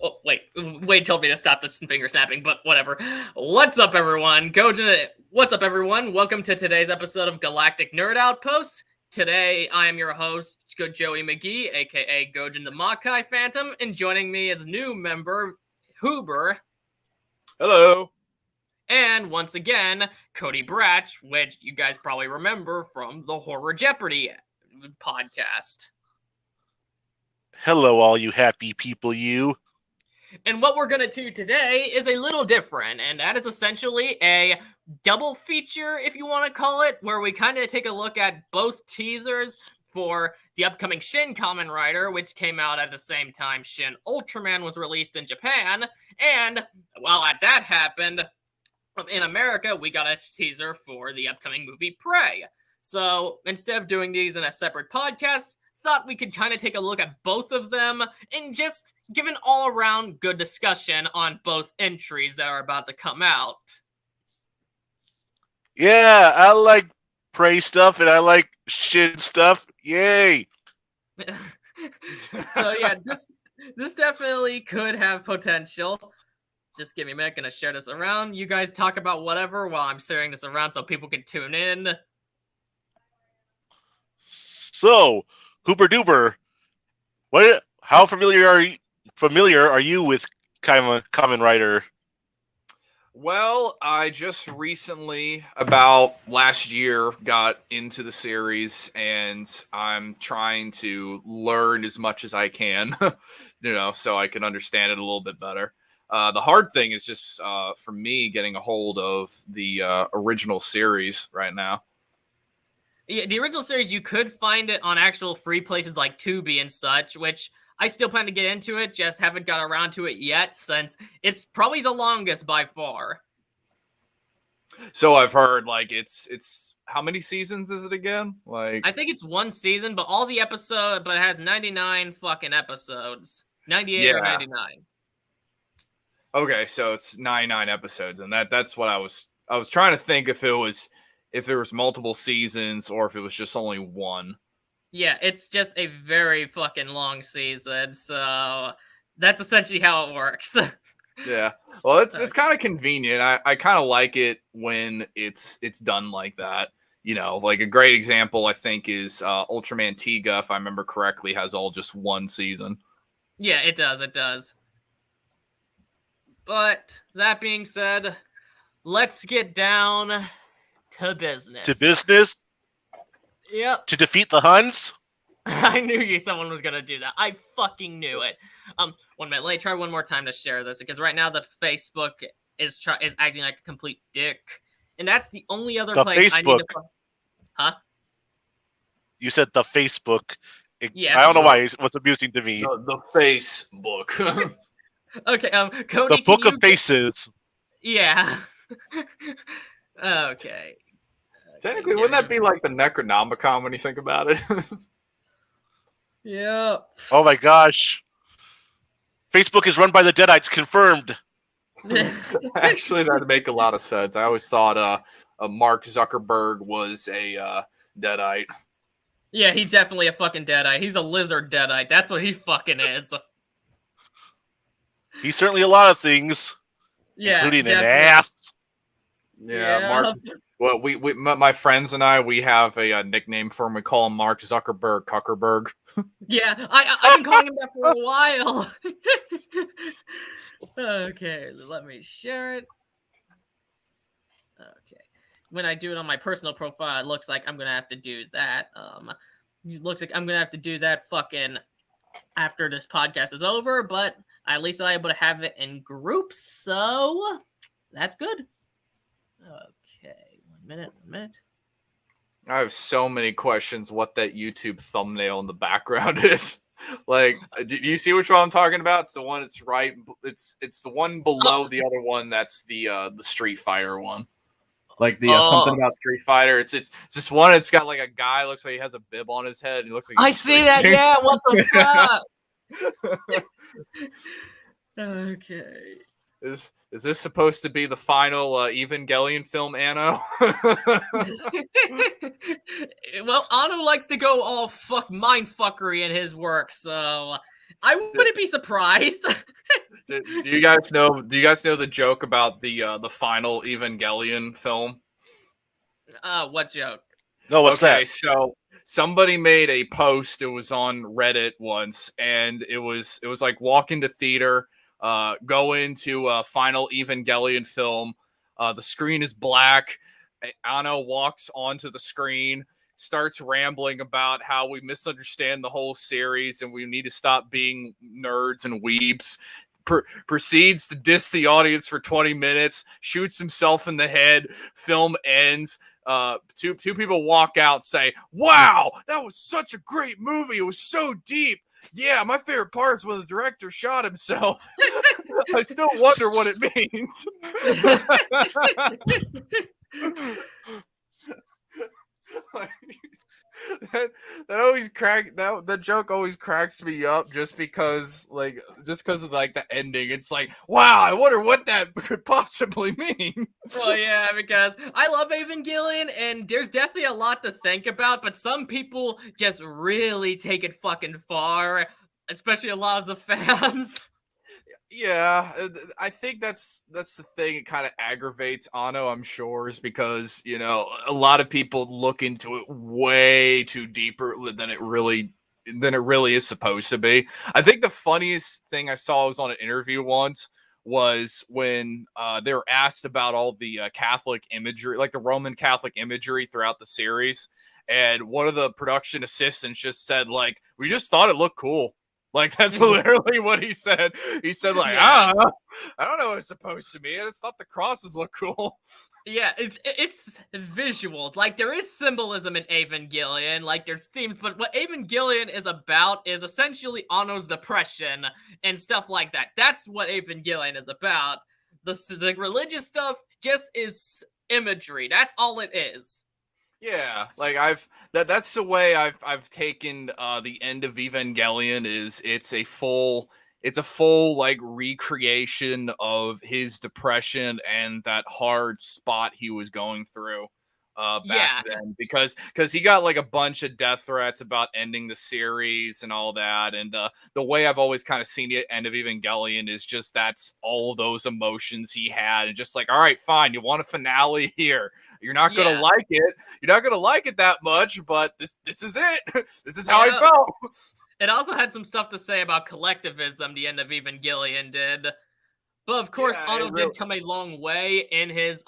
Oh, Wade told me to stop this finger snapping, but whatever. What's up, everyone? What's up, everyone? Welcome to today's episode of Galactic Nerd Outpost. Today, I am your host, Joey McGee, aka Gojin the Makai Phantom, and joining me is new member, Huber. Hello. And once again, Cody Bratch, which you guys probably remember from the Horror Jeopardy podcast. Hello, all you happy people, you. And what we're going to do today is a little different, and that is essentially a double feature, if you want to call it, where we kind of take a look at both teasers for the upcoming Shin Kamen Rider, which came out at the same time Shin Ultraman was released in Japan, and while that happened, in America, we got a teaser for the upcoming movie Prey. So instead of doing these in a separate podcast, thought we could kind of take a look at both of them and just give an all-around good discussion on both entries that are about to come out. Yeah, I like Prey stuff and I like Shin stuff. Yay! So yeah, this definitely could have potential. Just give me a minute, gonna share this around. You guys talk about whatever while I'm sharing this around so people can tune in. So, Hooper Duper, how familiar are you with Kamen Rider? Well, I just recently, about last year, got into the series, and I'm trying to learn as much as I can, so I can understand it a little bit better. The hard thing is just, for me, getting a hold of the original series right now. Yeah, the original series, you could find it on actual free places like Tubi and such, which I still plan to get into it, just haven't got around to it yet, since it's probably the longest by far. So I've heard, it's how many seasons is it again? I think it's one season, but it has 99 fucking episodes. 98 or 99. Okay, so it's 99 episodes, and that's what I was trying to think if there was multiple seasons or if it was just only one. Yeah, it's just a very fucking long season, so that's essentially how it works. Yeah, well, it's kind of convenient. I kind of like it when it's done like that. Like a great example I think is Ultraman Tiga, if I remember correctly, has all just one season. Yeah, it does. But that being said, let's get down to business. To business? Yep. To defeat the Huns? I knew someone was gonna do that. I fucking knew it. 1 minute. Let me try one more time to share this, because right now the Facebook is acting like a complete dick, and that's the only other place I need to. Huh? You said the Facebook. Yeah. I don't know why. What's amusing to me? The Facebook. Okay. Cody. The Book of Faces. Yeah. Okay. Technically, wouldn't that be like the Necronomicon when you think about it? Yep. Oh my gosh. Facebook is run by the Deadites, confirmed. Actually, that'd make a lot of sense. I always thought Mark Zuckerberg was a Deadite. Yeah, he's definitely a fucking Deadite. He's a lizard Deadite. That's what he fucking is. He's certainly a lot of things. Yeah, including definitely. An ass. Yeah, Mark. Well, my friends and I, we have a nickname for him. We call him Mark Zuckerberg Cuckerberg. Yeah, I've been calling him that for a while. Okay, let me share it. Okay. When I do it on my personal profile, it looks like I'm going to have to do that. It looks like I'm going to have to do that fucking after this podcast is over, but at least I'm able to have it in groups, so that's good. Okay, 1 minute. I have so many questions what that YouTube thumbnail in the background is. Like, do you see which one I'm talking about? It's the one that's right. It's the one below the other one. That's the Street Fighter one. Like the something about Street Fighter. It's this one. It's got like a guy looks like he has a bib on his head. He looks like I see that. Yeah. What the fuck? Okay. Is this supposed to be the final Evangelion film, Anno? Well, Anno likes to go all mind fuckery in his work, so I wouldn't be surprised. Do you guys know? Do you guys know the joke about the final Evangelion film? What joke? No, what's Okay, that? so somebody made a post. It was on Reddit once, and it was like walk into theater, go into a final Evangelion film. The screen is black. Anno walks onto the screen, starts rambling about how we misunderstand the whole series and we need to stop being nerds and weebs. Proceeds to diss the audience for 20 minutes, shoots himself in the head. Film ends. Two people walk out, say, "Wow, that was such a great movie. It was so deep. Yeah, my favorite part is when the director shot himself." I still wonder what it means. Like, that always that joke always cracks me up just because of like the ending. It's like, wow, I wonder what that could possibly mean. Well, yeah, because I love Evangelion, and there's definitely a lot to think about, but some people just really take it fucking far, especially a lot of the fans. Yeah, I think that's the thing. It kind of aggravates Anno, I'm sure, is because a lot of people look into it way too deeper than it really is supposed to be. I think the funniest thing I saw was on an interview once was when they were asked about all the Catholic imagery, like the Roman Catholic imagery throughout the series, and one of the production assistants just said, like, we just thought it looked cool. Like, that's literally what he said. He said, like, Yes. I don't know what it's supposed to mean. It's not the crosses look cool. Yeah, it's visuals. Like, there is symbolism in Evangelion, like there's themes, but what Evangelion is about is essentially Anno's depression and stuff like that. That's what Evangelion is about. The religious stuff just is imagery. That's all it is. Yeah, like that's the way I've taken the end of Evangelion. Is it's a full like recreation of his depression and that hard spot he was going through back Yeah, then, because he got like a bunch of death threats about ending the series and all that. And the way I've always kind of seen the end of Evangelion is just that's all those emotions he had, and just like, all right, fine, you want a finale here. You're not gonna yeah. like it. You're not gonna like it that much, but this is it. This is how I Yeah. felt. It also had some stuff to say about collectivism, the end of Evangelion did. But of course, Yeah, it Anno really. did come a long way in his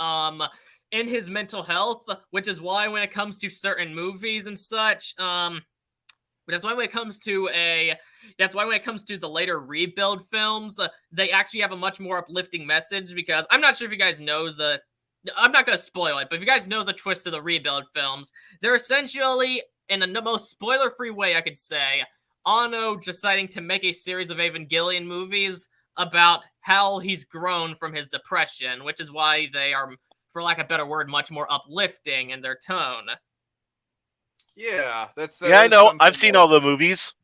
mental health, which is why when it comes to certain movies and such, that's why when it comes to the later rebuild films, they actually have a much more uplifting message. Because I'm not sure if you guys know I'm not gonna spoil it, but if you guys know the twist of the rebuild films, they're essentially, in the most spoiler-free way I could say, Anno deciding to make a series of Evangelion movies about how he's grown from his depression, which is why they are, for lack of a better word, much more uplifting in their tone. Yeah, Yeah, I that's know. something I've seen that. all the movies.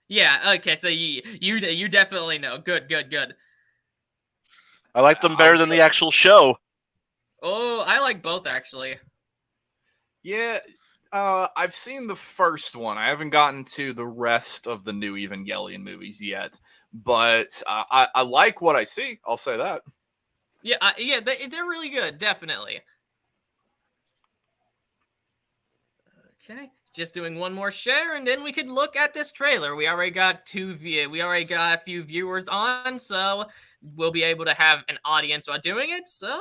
Yeah, okay, so you definitely know. Good, good, good. I like them I better was than the actual show. Oh, I like both actually. Yeah, I've seen the first one. I haven't gotten to the rest of the new Evangelion movies yet, but I like what I see. I'll say that. Yeah, yeah, they're really good, definitely. Okay, just doing one more share, and then we could look at this trailer. We already got a few viewers on, so we'll be able to have an audience while doing it. So,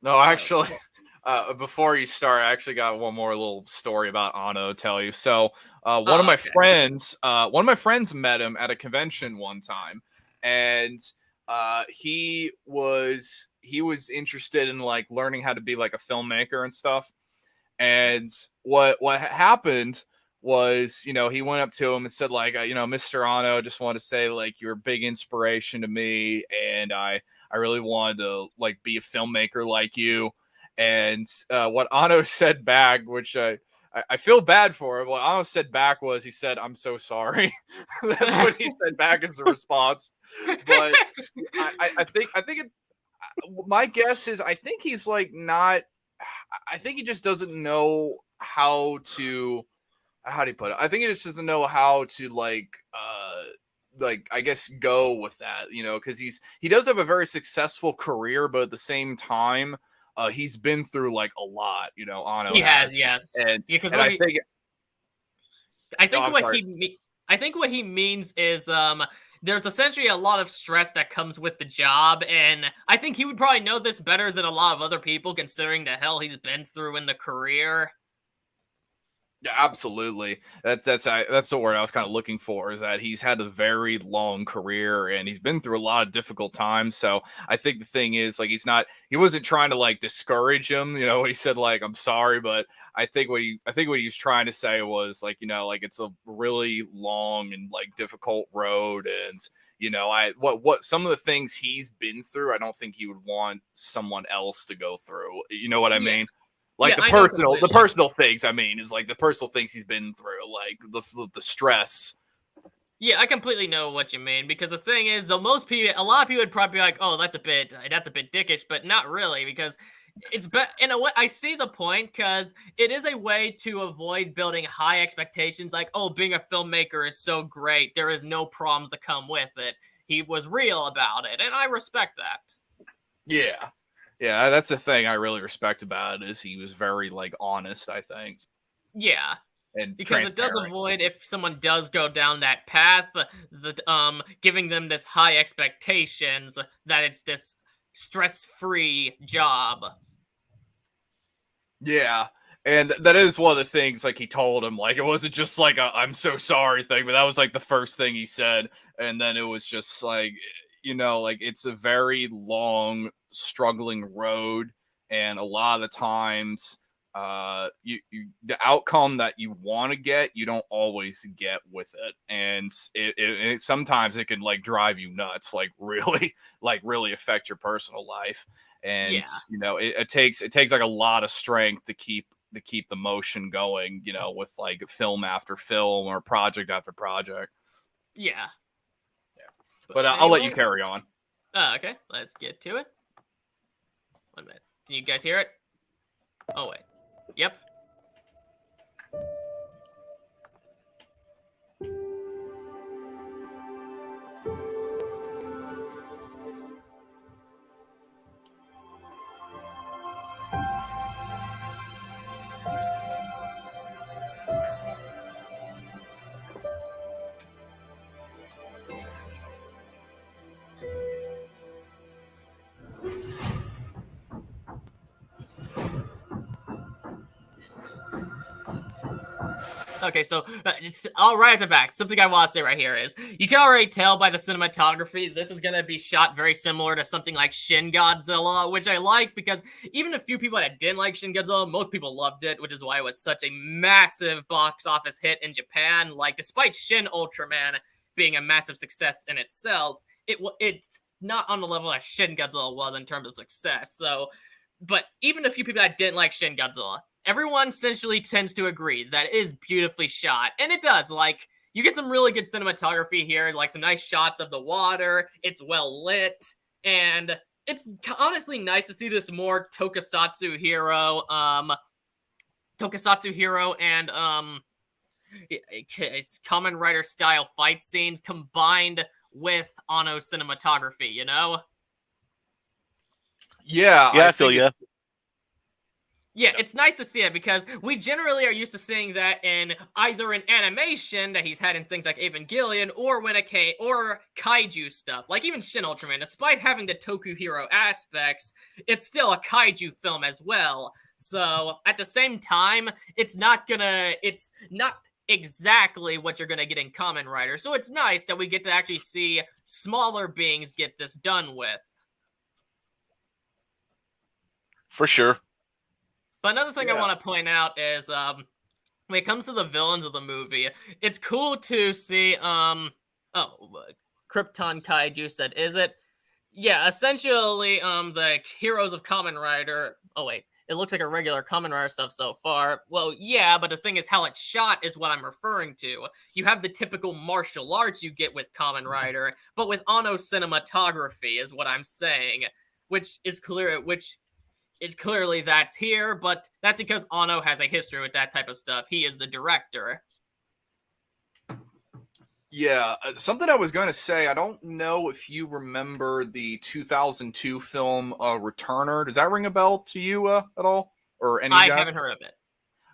No, actually, before you start, I actually got one more little story about Anno to tell you. So, okay. one of my friends met him at a convention one time, and he was interested in like learning how to be like a filmmaker and stuff. And what happened was, he went up to him and said, like, Mr. Anno, just want to say, like, you're a big inspiration to me, and I really wanted to like be a filmmaker like you. And what Anno said back, which I feel bad for him. What Anno said back was, he said, "I'm so sorry." That's what he said back as a response. But I think my guess is, I think he's like not. I think he just doesn't know how to how do you put it? I think he just doesn't know how to like I guess go with that, you know, because he does have a very successful career, but at the same time, he's been through like a lot, you know, Anno He has. has, yes. And Because and I no, think I'm what sorry. I think what he means is there's essentially a lot of stress that comes with the job, and I think he would probably know this better than a lot of other people, considering the hell he's been through in the career. Yeah, absolutely. That's the word I was kind of looking for, is that he's had a very long career and he's been through a lot of difficult times. So I think the thing is, like, he wasn't trying to like discourage him, you know. He said like, I'm sorry, but I think what he was trying to say was like, you know, like, it's a really long and like difficult road, and you know, what some of the things he's been through, I don't think he would want someone else to go through. You know what I Yeah. mean? Like Yeah, I know the completely. personal things. I mean, is like the personal things he's been through, like the stress. Yeah, I completely know what you mean, because the thing is, though, a lot of people would probably be like, "Oh, that's a bit dickish," but not really, because in a way. I see the point, because it is a way to avoid building high expectations, like, "Oh, being a filmmaker is so great. There is no problems that come with it." He was real about it, and I respect that. Yeah, yeah, that's the thing I really respect about it, is he was very like honest, I think, Yeah. and Because it does transparent. avoid, if someone does go down that path, giving them this high expectations that it's this stress-free job. Yeah. And that is one of the things, like, he told him, like, it wasn't just like a "I'm so sorry" thing, but that was like the first thing he said. And then it was just like, you know, like, it's a very long, struggling road. And a lot of the times, you the outcome that you want to get, you don't always get with it. And sometimes it can like drive you nuts, like really, like really affect your personal life. And Yeah, you know, it takes like a lot of strength to keep the motion going, you know, with like film after film or project after project. yeah. Yeah. But But I'll let you anyway, carry on. okay, let's get to it. 1 minute. Can you guys hear it? Oh, wait. Yep. Okay, so just all right at the back. Something I want to say right here is, you can already tell by the cinematography this is gonna be shot very similar to something like Shin Godzilla, which I like, because even a few people that didn't like Shin Godzilla, most people loved it, which is why it was such a massive box office hit in Japan. Like, despite Shin Ultraman being a massive success in itself, it's not on the level that Shin Godzilla was in terms of success. So, but even a few people that didn't like Shin Godzilla, everyone essentially tends to agree that it is beautifully shot. And it does. Like, you get some really good cinematography here, like some nice shots of the water. It's well lit. And it's honestly nice to see this more tokusatsu hero and it's Kamen Rider style fight scenes combined with Anno cinematography, you know? Yeah, Yeah, I I feel think you. Yeah, it's nice to see it, because we generally are used to seeing that in either an animation that he's had in things like Evangelion, or or kaiju stuff, like even Shin Ultraman. Despite having the Toku Hero aspects, it's still a kaiju film as well. So at the same time, it's not exactly what you're gonna get in Kamen Rider. So it's nice that we get to actually see smaller beings get this done with. For sure. But another thing I yeah. want to point out is when it comes to the villains of the movie, it's cool to see Krypton Kaiju said, is it? Yeah, essentially the heroes of Kamen Rider. Oh wait, it looks like a regular Kamen Rider stuff so far. Well, yeah, but the thing is, how it's shot is what I'm referring to. You have the typical martial arts you get with Kamen Rider, but with Anno cinematography is what I'm saying, which is clear. Which it's clearly that's here, but that's because Anno has a history with that type of stuff. He is the director. Yeah, something I was going to say. I don't know if you remember the 2002 film Returner. Does that ring a bell to you at all, or any of you I guys? haven't heard of it.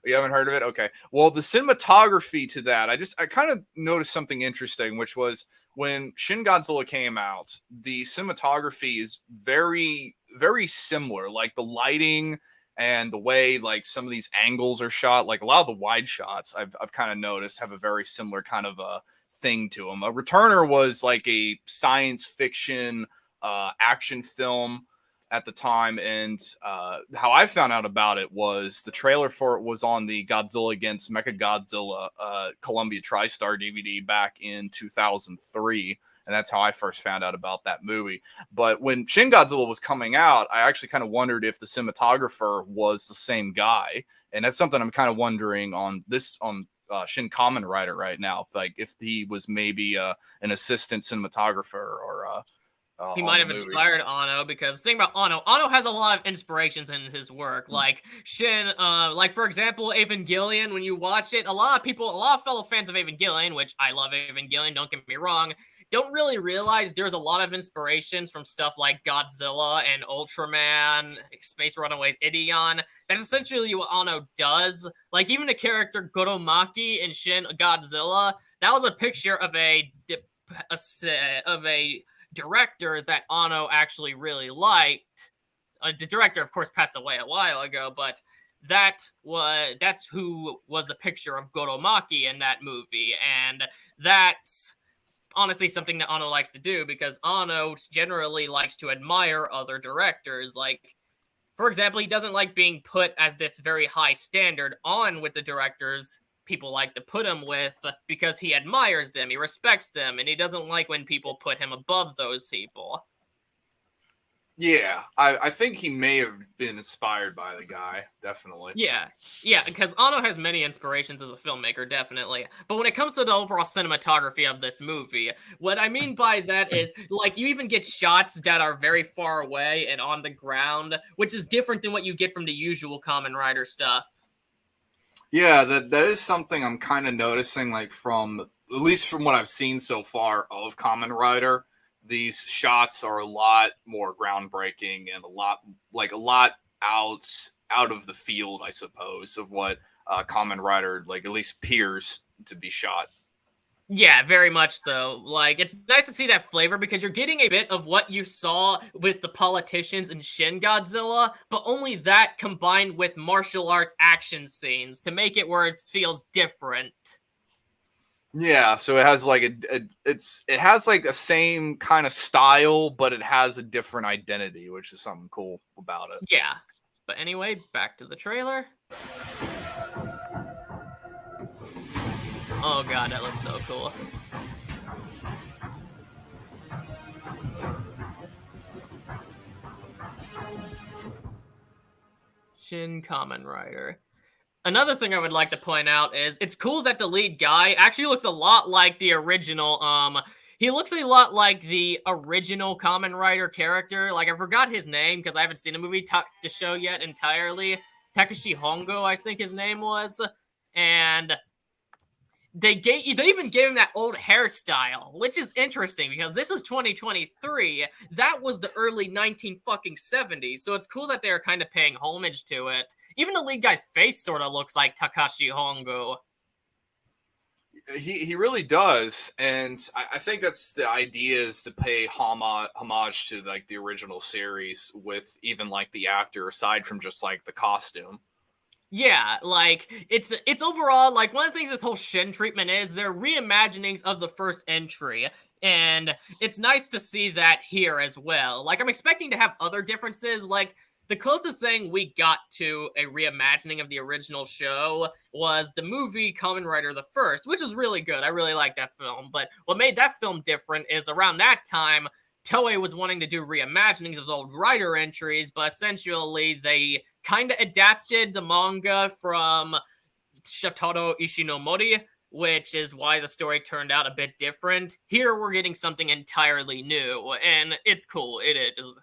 You haven't heard of it? Okay. Well, the cinematography to that, I kind of noticed something interesting, which was when Shin Godzilla came out, the cinematography is very, very similar. Like the lighting and the way like some of these angles are shot, like a lot of the wide shots I've kind of noticed have a very similar kind of a thing to them. A Returner was like a science fiction action film at the time, and how I found out about it was the trailer for it was on the Godzilla against Mechagodzilla Columbia TriStar DVD back in 2003, and that's how I first found out about that movie. But when Shin Godzilla was coming out, I actually kind of wondered if the cinematographer was the same guy, and that's something I'm kind of wondering on Shin Kamen Rider right now, if he was maybe an assistant cinematographer or He on might the have movie. inspired Anno, because the thing about Anno has a lot of inspirations in his work. Like Shin, like for example, Evangelion. When you watch it, a lot of fellow fans of Evangelion, which I love Evangelion, don't get me wrong, don't really realize there's a lot of inspirations from stuff like Godzilla and Ultraman, Space Runaways, Ideon. That's essentially what Anno does. Like even the character Goromaki in Shin Godzilla, that was a picture of a director that Anno actually really liked. The director, of course, passed away a while ago, but that's who was the picture of Goromaki in that movie, and that's honestly something that Anno likes to do, because Anno generally likes to admire other directors. Like, for example, he doesn't like being put as this very high standard on with the directors people like to put him with, because he admires them, he respects them, and he doesn't like when people put him above those people. Yeah, I think he may have been inspired by the guy, definitely. Yeah, because Anno has many inspirations as a filmmaker, definitely. But when it comes to the overall cinematography of this movie, what I mean by that is, like, you even get shots that are very far away and on the ground, which is different than what you get from the usual Kamen Rider stuff. Yeah, that is something I'm kind of noticing, like from at least from what I've seen so far of Kamen Rider. These shots are a lot more groundbreaking and a lot out of the field, I suppose, of what Kamen Rider like at least appears to be shot. Yeah, very much so. Like, it's nice to see that flavor, because you're getting a bit of what you saw with the politicians in Shin Godzilla, but only that combined with martial arts action scenes to make it where it feels different. Yeah, so it has like it has like the same kind of style, but it has a different identity, which is something cool about it. Yeah. But anyway, back to the trailer. Oh god, that looks so cool. Shin Kamen Rider. Another thing I would like to point out is it's cool that the lead guy actually looks a lot like the original, he looks a lot like the original Kamen Rider character. Like, I forgot his name because I haven't seen the movie to show yet entirely. Takeshi Hongo, I think his name was. And they even gave him that old hairstyle, which is interesting because this is 2023. That was the early 1970s, so it's cool that they're kind of paying homage to it. Even the lead guy's face sort of looks like Takashi Hongo. He really does, and I think that's the idea, is to pay homage to like the original series with even like the actor, aside from just like the costume. Yeah, like, it's overall, like, one of the things this whole Shin treatment is, they're reimaginings of the first entry, and it's nice to see that here as well. Like, I'm expecting to have other differences. Like, the closest thing we got to a reimagining of the original show was the movie Kamen Rider the First, which was really good. I really liked that film, but what made that film different is around that time, Toei was wanting to do reimaginings of old Rider entries, but essentially they kind of adapted the manga from Shotaro Ishinomori, which is why the story turned out a bit different. Here we're getting something entirely new, and it's cool. It is.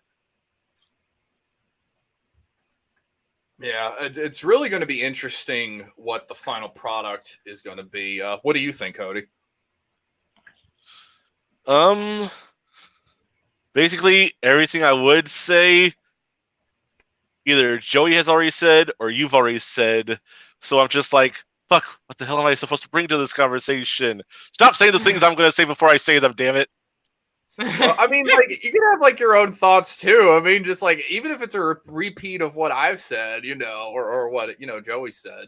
Yeah, it's really going to be interesting what the final product is going to be. What do you think, Cody? Basically everything I would say, either Joey has already said or you've already said. So I'm just like, fuck, what the hell am I supposed to bring to this conversation? Stop saying the things I'm going to say before I say them, damn it. Well, I mean, like, you can have like your own thoughts too. I mean, just like, even if it's a repeat of what I've said, or what Joey said.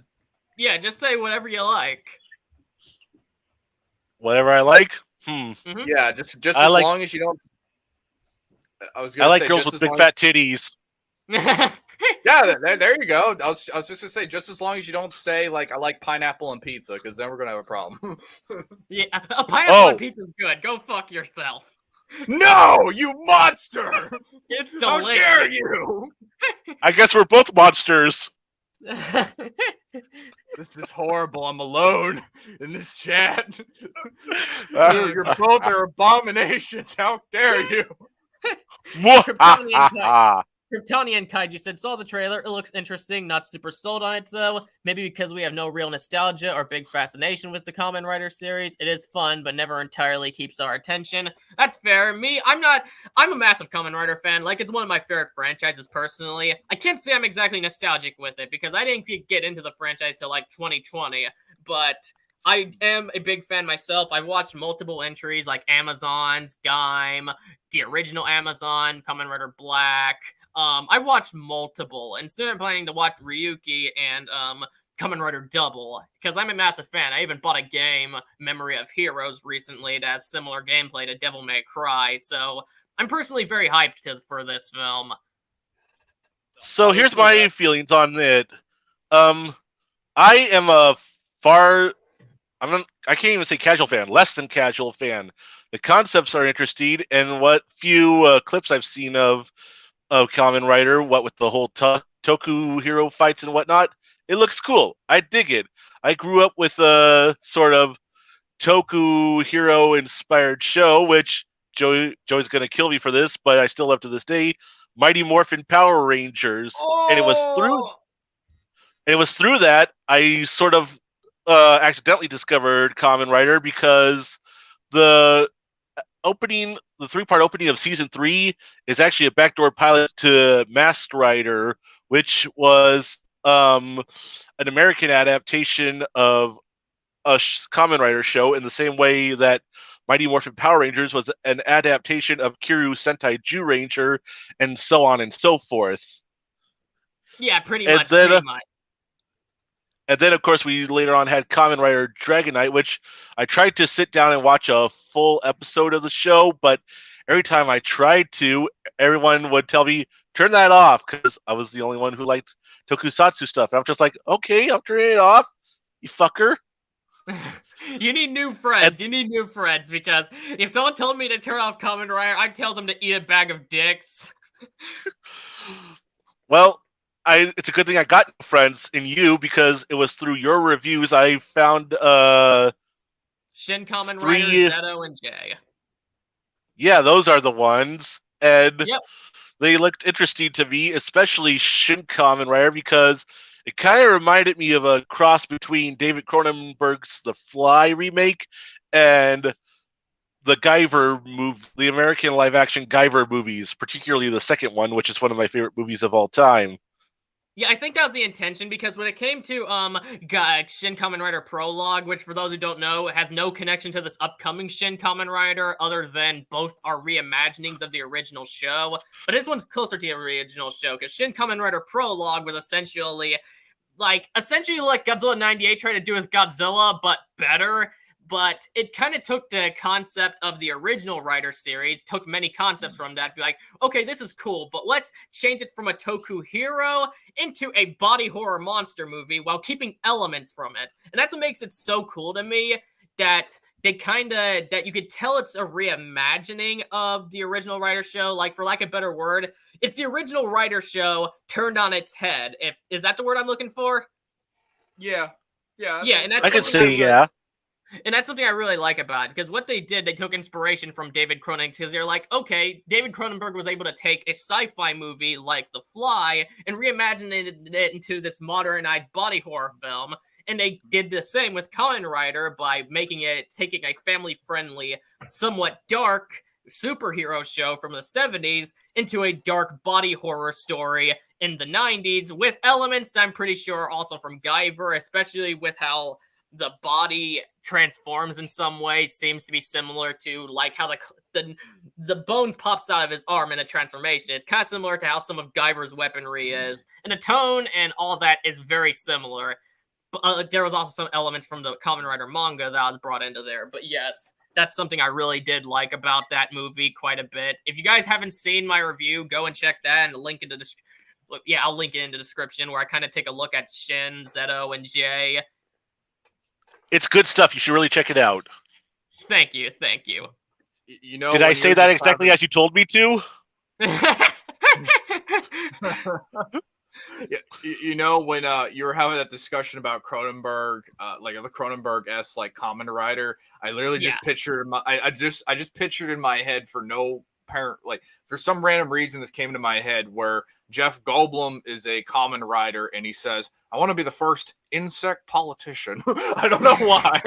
Yeah, just say whatever you like. Whatever I like. Mm-hmm. Yeah, just I as like- long as you don't. I was I gonna like say girls just with as big long fat titties. Yeah, there you go. I was just gonna say, just as long as you don't say like I like pineapple and pizza, because then we're gonna have a problem. Yeah, a pineapple on pizza's good. Go fuck yourself. No, you monster! It's How delicious. dare you! I guess we're both monsters. This is horrible. I'm alone in this chat. Oh, You're both are abominations. How dare you? Kryptonian Kaiju said, saw the trailer. It looks interesting. Not super sold on it, though. Maybe because we have no real nostalgia or big fascination with the Kamen Rider series. It is fun, but never entirely keeps our attention. That's fair. I'm a massive Kamen Rider fan. Like, it's one of my favorite franchises, personally. I can't say I'm exactly nostalgic with it, because I didn't get into the franchise till, like, 2020. But I am a big fan myself. I've watched multiple entries, like Amazon's, Gaim, the original Amazon, Kamen Rider Black. I watched multiple, and soon I'm planning to watch Ryuki and Kamen Rider Double, because I'm a massive fan. I even bought a game, Memory of Heroes, recently that has similar gameplay to Devil May Cry, so I'm personally very hyped for this film. So here's my feelings on it. I am a I can't even say casual fan, less than casual fan. The concepts are interesting, and what few clips I've seen of Kamen Rider, what with the whole Toku hero fights and whatnot, it looks cool. I dig it. I grew up with a sort of Toku hero inspired show, which Joey's going to kill me for this, but I still love to this day, Mighty Morphin Power Rangers. And it was through that I sort of accidentally discovered Kamen Rider, because the three-part opening of season 3 is actually a backdoor pilot to Masked Rider, which was an American adaptation of a Kamen Rider show, in the same way that Mighty Morphin Power Rangers was an adaptation of Kiryu Sentai Ranger, and so on and so forth. Yeah, pretty much. And then, of course, we later on had Kamen Rider Dragon Knight, which I tried to sit down and watch a full episode of the show, but every time I tried to, everyone would tell me, turn that off, because I was the only one who liked tokusatsu stuff. And I'm just like, okay, I'm turning it off, you fucker. You need new friends. You need new friends, because if someone told me to turn off Kamen Rider, I'd tell them to eat a bag of dicks. Well, it's a good thing I got friends in you, because it was through your reviews I found Shin Kamen Rider, Zeto, and J. Yeah, those are the ones. And yep. They looked interesting to me, especially Shin Kamen Rider, because it kind of reminded me of a cross between David Cronenberg's The Fly remake and the Guyver movie, the American live-action Guyver movies, particularly the second one, which is one of my favorite movies of all time. Yeah, I think that was the intention, because when it came to Shin Kamen Rider Prologue, which for those who don't know, has no connection to this upcoming Shin Kamen Rider other than both are reimaginings of the original show. But this one's closer to the original show, because Shin Kamen Rider Prologue was essentially like Godzilla 98 tried to do with Godzilla, but better. But it kind of took the concept of the original Rider series, took many concepts from that, be like, okay, this is cool, but let's change it from a Toku hero into a body horror monster movie while keeping elements from it. And that's what makes it so cool to me, that that you could tell it's a reimagining of the original Rider show. Like, for lack of a better word, it's the original Rider show turned on its head. Is that the word I'm looking for? Yeah. And that's I could say yeah. And that's something I really like about it, because what they did, they took inspiration from David Cronenberg, because they're like, okay, David Cronenberg was able to take a sci-fi movie like The Fly and reimagine it into this modernized body horror film. And they did the same with Kamen Rider by taking a family-friendly somewhat dark superhero show from the 70s into a dark body horror story in the 90s with elements that I'm pretty sure also from Guyver, especially with how the body transforms in some way, seems to be similar to like how the bones pops out of his arm in a transformation. It's kind of similar to how some of Guyver's weaponry is, and the tone and all that is very similar. But there was also some elements from the Kamen Rider manga that was brought into there. But yes, that's something I really did like about that movie quite a bit. If you guys haven't seen my review, go and check that, and link in the I'll link it in the description where I kind of take a look at Shin, Zeto, and Jay. It's good stuff. You should really check it out. Thank you. You know, did I say that exactly as you told me to? Yeah, you know, when you were having that discussion about Cronenberg, like the Cronenberg-esque like Kamen Rider, I literally just pictured I just pictured in my head for no apparent, like, for some random reason this came into my head where Jeff Goldblum is a Kamen Rider and he says, "I want to be the first insect politician." I don't know why.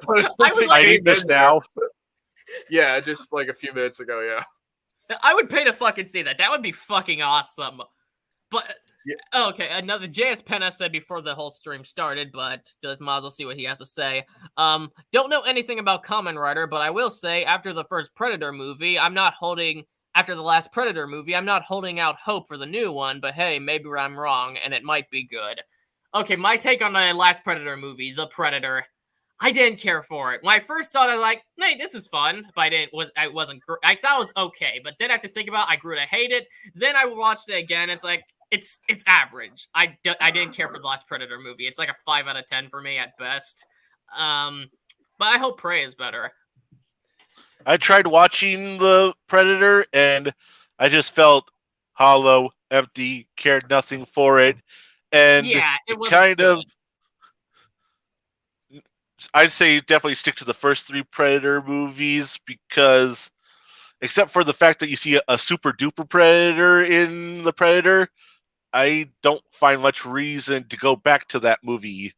But I need this now. Yeah, just like a few minutes ago. Yeah, I would pay to fucking see that. That would be fucking awesome. But okay, another JS Penna said before the whole stream started, but does might as well see what he has to say. Don't know anything about Kamen Rider, but I will say after the first Predator movie, after the last Predator movie, I'm not holding out hope for the new one, but hey, maybe I'm wrong, and it might be good. Okay, my take on the last Predator movie, The Predator. I didn't care for it. When I first saw it, I was like, hey, this is fun, but I thought it was okay, but then after thinking about it, I grew to hate it. Then I watched it again, it's like, it's average. I didn't care for the last Predator movie. It's like a 5 out of 10 for me at best. But I hope Prey is better. I tried watching The Predator, and I just felt hollow, empty, cared nothing for it. And yeah, it was kind of... I'd say definitely stick to the first 3 Predator movies because, except for the fact that you see a super duper Predator in The Predator, I don't find much reason to go back to that movie.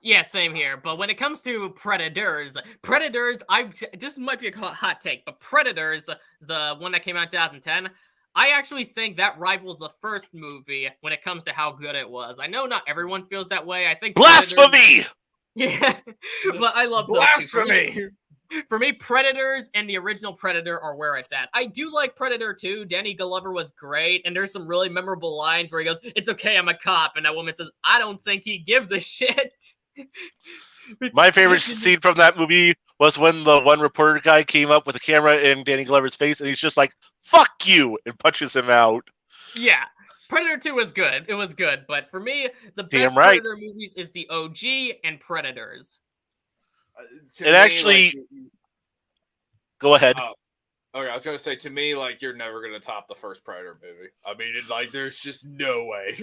Yeah, same here. But when it comes to Predators, this might be a hot take, but Predators, the one that came out in 2010, I actually think that rivals the first movie when it comes to how good it was. I know not everyone feels that way. I think Blasphemy! Yeah, but I love those blasphemy. For me, Predators and the original Predator are where it's at. I do like Predator 2. Danny Glover was great, and there's some really memorable lines where he goes, "It's okay, I'm a cop," and that woman says, "I don't think he gives a shit." My favorite scene from that movie was when the one reporter guy came up with a camera in Danny Glover's face, and he's just like, "Fuck you," and punches him out. Yeah. Predator 2 was good. It was good. But for me, the best Predator movies is the OG and Predators. Go ahead. Okay, I was going to say, to me, like, you're never going to top the first Predator movie. I mean, there's just no way.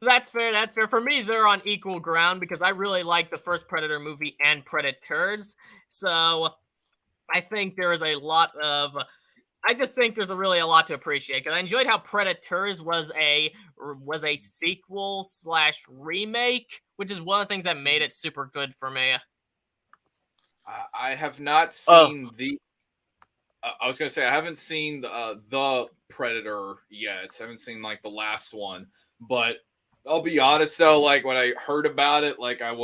That's fair. For me, they're on equal ground because I really like the first Predator movie and Predators. So I think there is a lot of... I just think there's really a lot to appreciate because I enjoyed how Predators was a sequel / remake, which is one of the things that made it super good for me. I have not seen I was gonna say I haven't seen the Predator yet. I haven't seen like the last one, but I'll be honest though, like when I heard about it, like I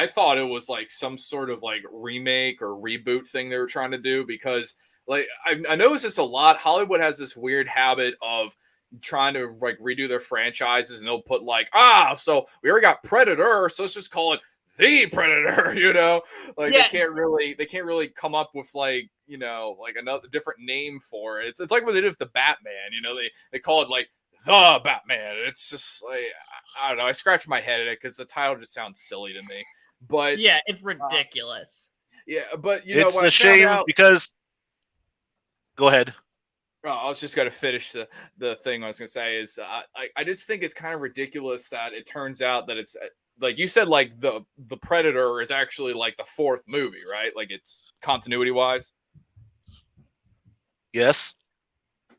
thought it was like some sort of like remake or reboot thing they were trying to do because. Like I noticed this a lot. Hollywood has this weird habit of trying to like redo their franchises, and they'll put like, so we already got Predator, so let's just call it the Predator. You know, like they can't really come up with like like another different name for it. It's like what they did with the Batman. You know, they call it like the Batman. It's just like I don't know. I scratch my head at it because the title just sounds silly to me. But yeah, it's ridiculous. But it's a shame because. Go ahead. Oh, I was just going to finish the thing I was going to say is I just think it's kind of ridiculous that it turns out that it's like you said, like the Predator is actually like the 4th movie, right? Like it's continuity wise. Yes.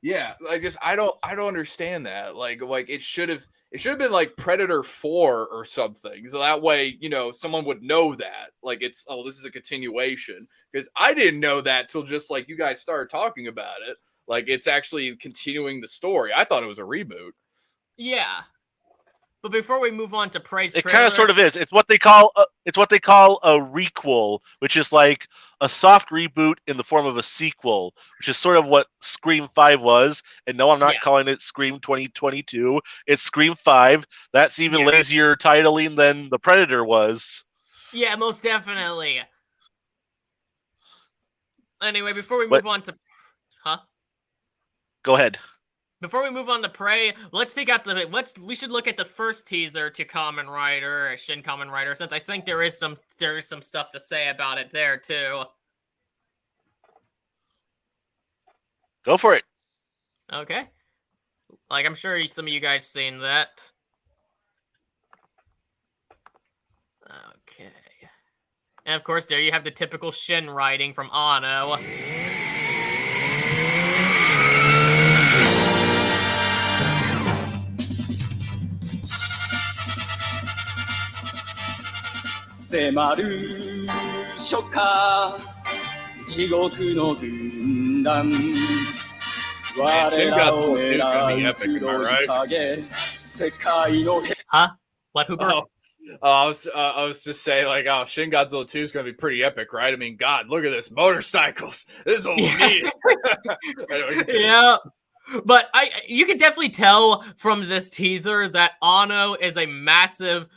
Yeah. I don't understand that. Like it should have It should have been like Predator 4 or something. So that way, someone would know that. Like this is a continuation. Because I didn't know that till just like you guys started talking about it. Like it's actually continuing the story. I thought it was a reboot. Yeah. But before we move on to Prey's It trailer, kind of sort of is. It's what they call a requel, which is like a soft reboot in the form of a sequel, which is sort of what Scream 5 was. And no, I'm not calling it Scream 2022. It's Scream 5. That's even lazier titling than the Predator was. Yeah, most definitely. Anyway, before we move on to... Huh? Go ahead. Before we move on to Prey, we should look at the first teaser to Kamen Rider, Shin Kamen Rider, since I think there is some stuff to say about it there too. Go for it. Okay. Like I'm sure some of you guys seen that. Okay. And of course, there you have the typical Shin writing from Anno. 迫る初夏地獄の軍団 Huh? What, Hooper? I was just saying, like, Shin Godzilla 2 is going to be pretty epic, right? I mean, God, look at this. Motorcycles. This is what we need. Yeah. But you can definitely tell from this teaser that Anno is a massive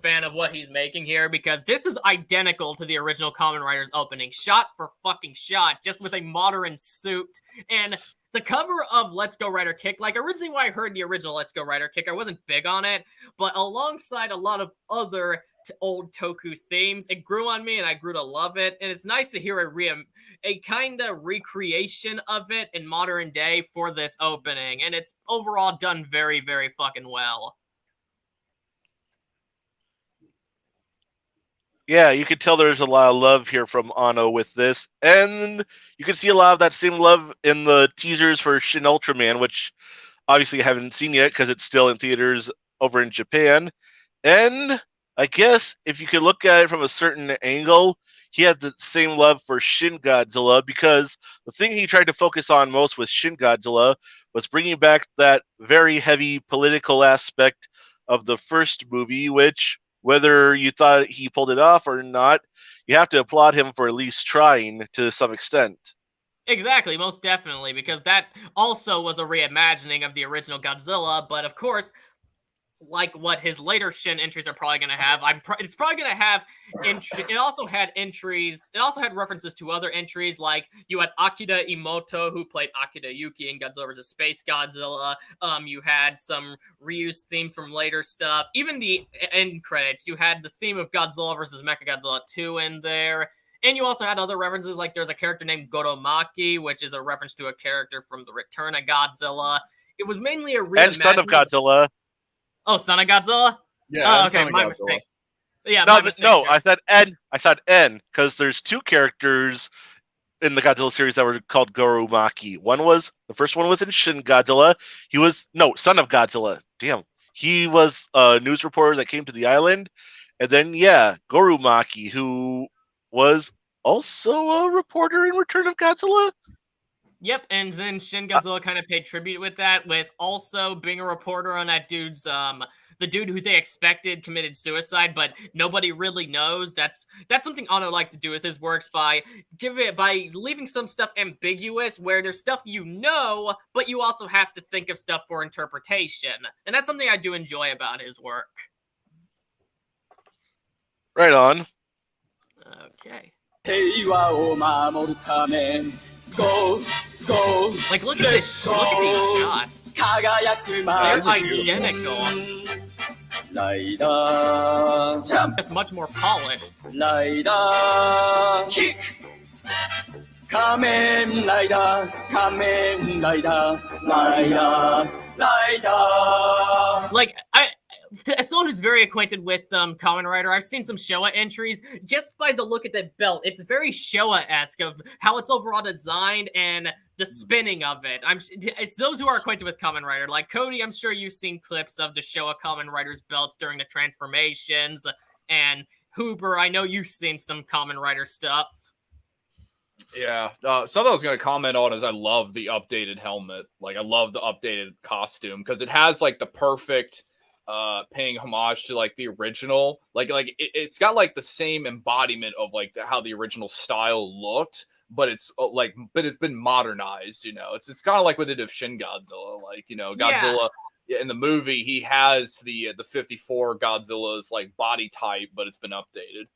fan of what he's making here, because this is identical to the original Kamen Rider's opening, shot for fucking shot, just with a modern suit. And the cover of Let's Go Rider Kick, like originally when I heard the original Let's Go Rider Kick, I wasn't big on it, but alongside a lot of other old Toku themes, it grew on me and I grew to love it. And it's nice to hear a kind of recreation of it in modern day for this opening. And it's overall done very, very fucking well. Yeah, you can tell there's a lot of love here from Anno with this. And you can see a lot of that same love in the teasers for Shin Ultraman, which obviously I haven't seen yet because it's still in theaters over in Japan. And I guess if you could look at it from a certain angle, he had the same love for Shin Godzilla, because the thing he tried to focus on most with Shin Godzilla was bringing back that very heavy political aspect of the first movie, which, whether you thought he pulled it off or not, you have to applaud him for at least trying to some extent. Exactly, most definitely, because that also was a reimagining of the original Godzilla, but of course, like what his later Shin entries are probably going to have, it's probably going to have it also had entries, it also had references to other entries, like you had Akira Imoto, who played Akira Yuki in Godzilla vs. Space Godzilla. You had some reused themes from later stuff. Even the end credits, you had the theme of Godzilla vs. Mechagodzilla 2 in there. And you also had other references, like there's a character named Goromaki, which is a reference to a character from the Return of Godzilla. It was mainly a reimagining. And Son of Godzilla. Oh, Son of Godzilla? Yeah. Oh, okay, my mistake. Yeah, no, my mistake. No, I said N. I said N, because there's two characters in the Godzilla series that were called Goromaki. The first one was in Shin Godzilla. Son of Godzilla. Damn. He was a news reporter that came to the island. And then, Goromaki, who was also a reporter in Return of Godzilla. Yep, and then Shin Godzilla kind of paid tribute with that, with also being a reporter on that dude's, the dude who they expected committed suicide, but nobody really knows. That's something Anno likes to do with his works, by leaving some stuff ambiguous, where there's stuff you know, but you also have to think of stuff for interpretation. And that's something I do enjoy about his work. Right on. Okay. Go, go. Like, look at this. Look at these shots. They're identical. It's much more polished. Kick. Kamen Rider, Kamen Rider, Rider. Like, as someone who's very acquainted with Kamen Rider, I've seen some Showa entries. Just by the look at that belt, it's very Showa-esque of how it's overall designed and the spinning of it. It's those who are acquainted with Kamen Rider, like Cody. I'm sure you've seen clips of the Showa Kamen Rider's belts during the transformations, and Huber, I know you've seen some Kamen Rider stuff. Yeah, something I was going to comment on is I love the updated helmet. Like, I love the updated costume because it has like the perfect paying homage to like the original. It's got like the same embodiment of like how the original style looked, but it's it's been modernized. You know, it's kind of like what they did of Shin Godzilla. Like, you know, Godzilla. Yeah. In the movie, he has the 54 Godzilla's like body type, but it's been updated.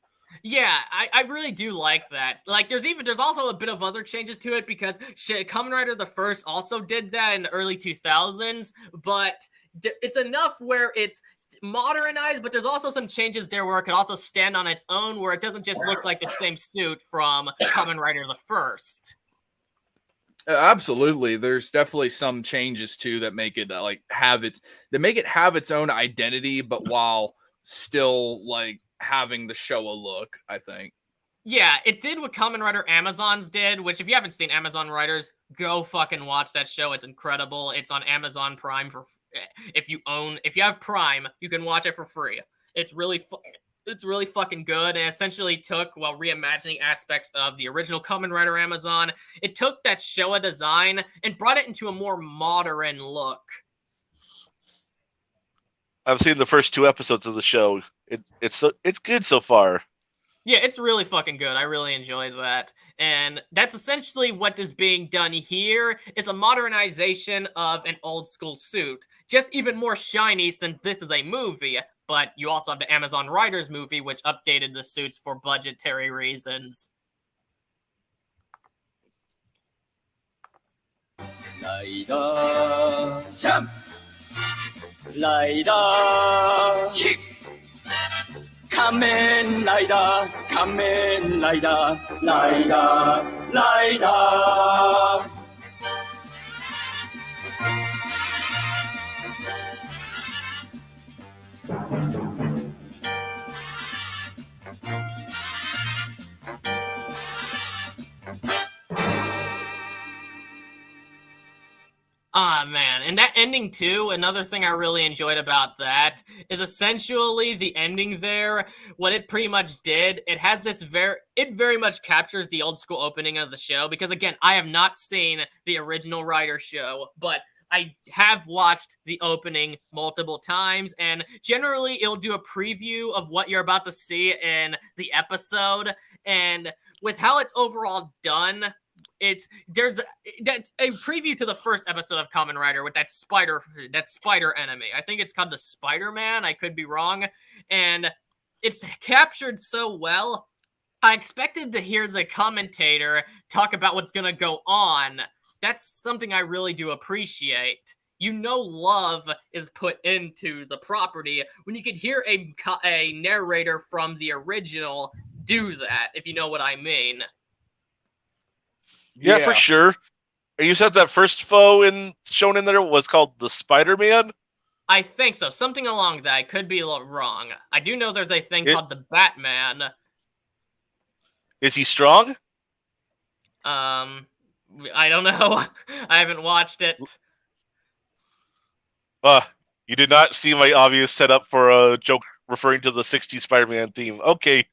Yeah, I really do like that. Like, there's also a bit of other changes to it because Kamen Rider the First also did that in the early 2000s, but it's enough where it's modernized, but there's also some changes there where it could also stand on its own, where it doesn't just look like the same suit from Kamen Rider the First. Absolutely, there's definitely some changes too that make it have its own identity, but while still like having the Showa look, I think. Yeah, it did what Kamen Rider Amazons did, which if you haven't seen Amazon Riders, go fucking watch that show. It's incredible. It's on Amazon Prime if you have Prime, you can watch it for free. It's really fucking good, and essentially took, while reimagining aspects of the original Kamen Rider Amazon, it took that Showa design and brought it into a more modern look. I've seen the first 2 episodes of the show. It's good so far. Yeah, it's really fucking good. I really enjoyed that. And that's essentially what is being done here, is a modernization of an old school suit. Just even more shiny since this is a movie, but you also have the Amazon Riders movie, which updated the suits for budgetary reasons. Rider jump, Rider kick, Kamen Rider, Kamen Rider, Rider, Rider. Ah, man. And that ending, too, another thing I really enjoyed about that is essentially the ending there. What it pretty much did, it has this it very much captures the old school opening of the show. Because, again, I have not seen the original Rider show, but I have watched the opening multiple times. And generally, it'll do a preview of what you're about to see in the episode. And with how it's overall done, that's a preview to the first episode of Kamen Rider with that spider enemy. I think it's called the Spider-Man. I could be wrong. And it's captured so well. I expected to hear the commentator talk about what's going to go on. That's something I really do appreciate. You know, love is put into the property when you could hear a narrator from the original do that, if you know what I mean. Yeah, for sure. You said that first foe shown in there was called the Spider-Man? I think so. Something along that. I could be a little wrong. I do know there's a thing called the Batman. Is he strong? I don't know. I haven't watched it. You did not see my obvious setup for a joke referring to the 60s Spider-Man theme. Okay.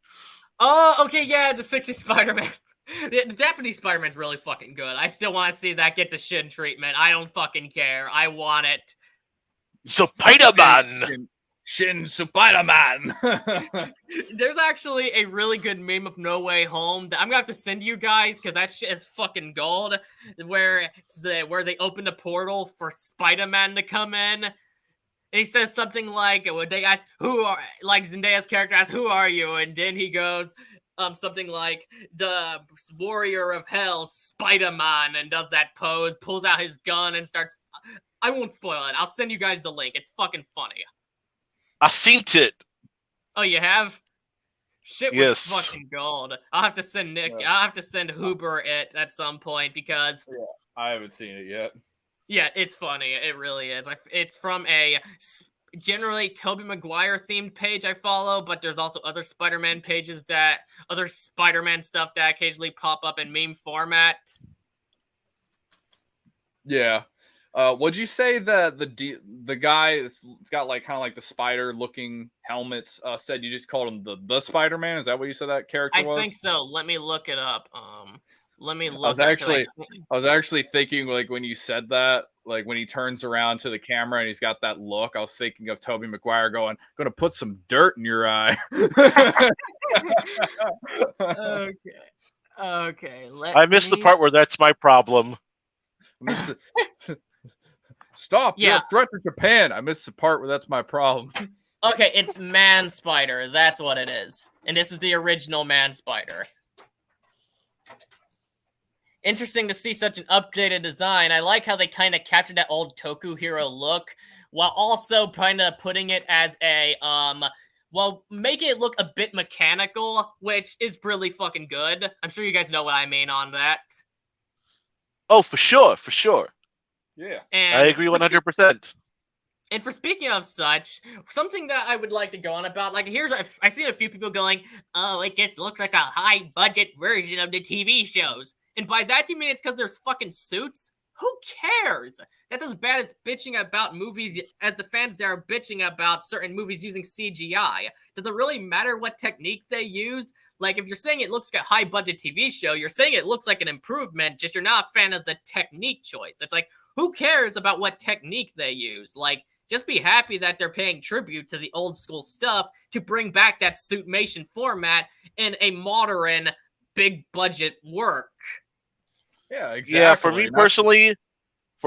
Oh, okay, yeah, the 60s Spider-Man. The Japanese Spider-Man's really fucking good. I still want to see that get the Shin treatment. I don't fucking care. I want it. Spider-Man! Shin Spider-Man! There's actually a really good meme of No Way Home that I'm gonna have to send you guys, because that shit is fucking gold, where they opened a portal for Spider-Man to come in. And he says something like, when they ask, Zendaya's character asks, "Who are you?" And then he goes, something like, "The warrior of hell, Spider-Man," and does that pose, pulls out his gun, and starts... I won't spoil it. I'll send you guys the link. It's fucking funny. I seen it. Oh, you have? Shit was Yes. fucking gold. I'll have to send Nick... Yeah. I'll have to send Huber it at some point, because... I haven't seen it yet. Yeah, it's funny. It really is. It's from a generally Tobey Maguire themed page I follow, but there's also other Spider-Man pages other Spider-Man stuff that occasionally pop up in meme format. Yeah. Would you say that the guy that's got like kind of like the spider looking helmets said you just called him the Spider-Man? Is that what you said that character was? I think so. Let me look it up. Let me look. I was actually thinking, like, when you said that, like when he turns around to the camera and he's got that look, I was thinking of Tobey Maguire going, "Gonna put some dirt in your eye." Okay. I missed the part where that's my problem. Stop! You're a threat to Japan. I missed the part where that's my problem. Okay, it's Man Spider. That's what it is, and this is the original Man Spider. Interesting to see such an updated design. I like how they kind of captured that old Toku hero look, while also kind of putting it as a making it look a bit mechanical, which is really fucking good. I'm sure you guys know what I mean on that. Oh, for sure. Yeah. And I agree 100%. And for speaking of such, something that I would like to go on about, like I've seen a few people going, "Oh, it just looks like a high budget version of the TV shows." And by that you mean it's because there's fucking suits? Who cares? That's as bad as bitching about movies as the fans there are bitching about certain movies using CGI. Does it really matter what technique they use? Like, if you're saying it looks like a high-budget TV show, you're saying it looks like an improvement, just you're not a fan of the technique choice. It's like, who cares about what technique they use? Like, just be happy that they're paying tribute to the old school stuff to bring back that suitmation format in a modern, big-budget work. Yeah, exactly. Yeah, for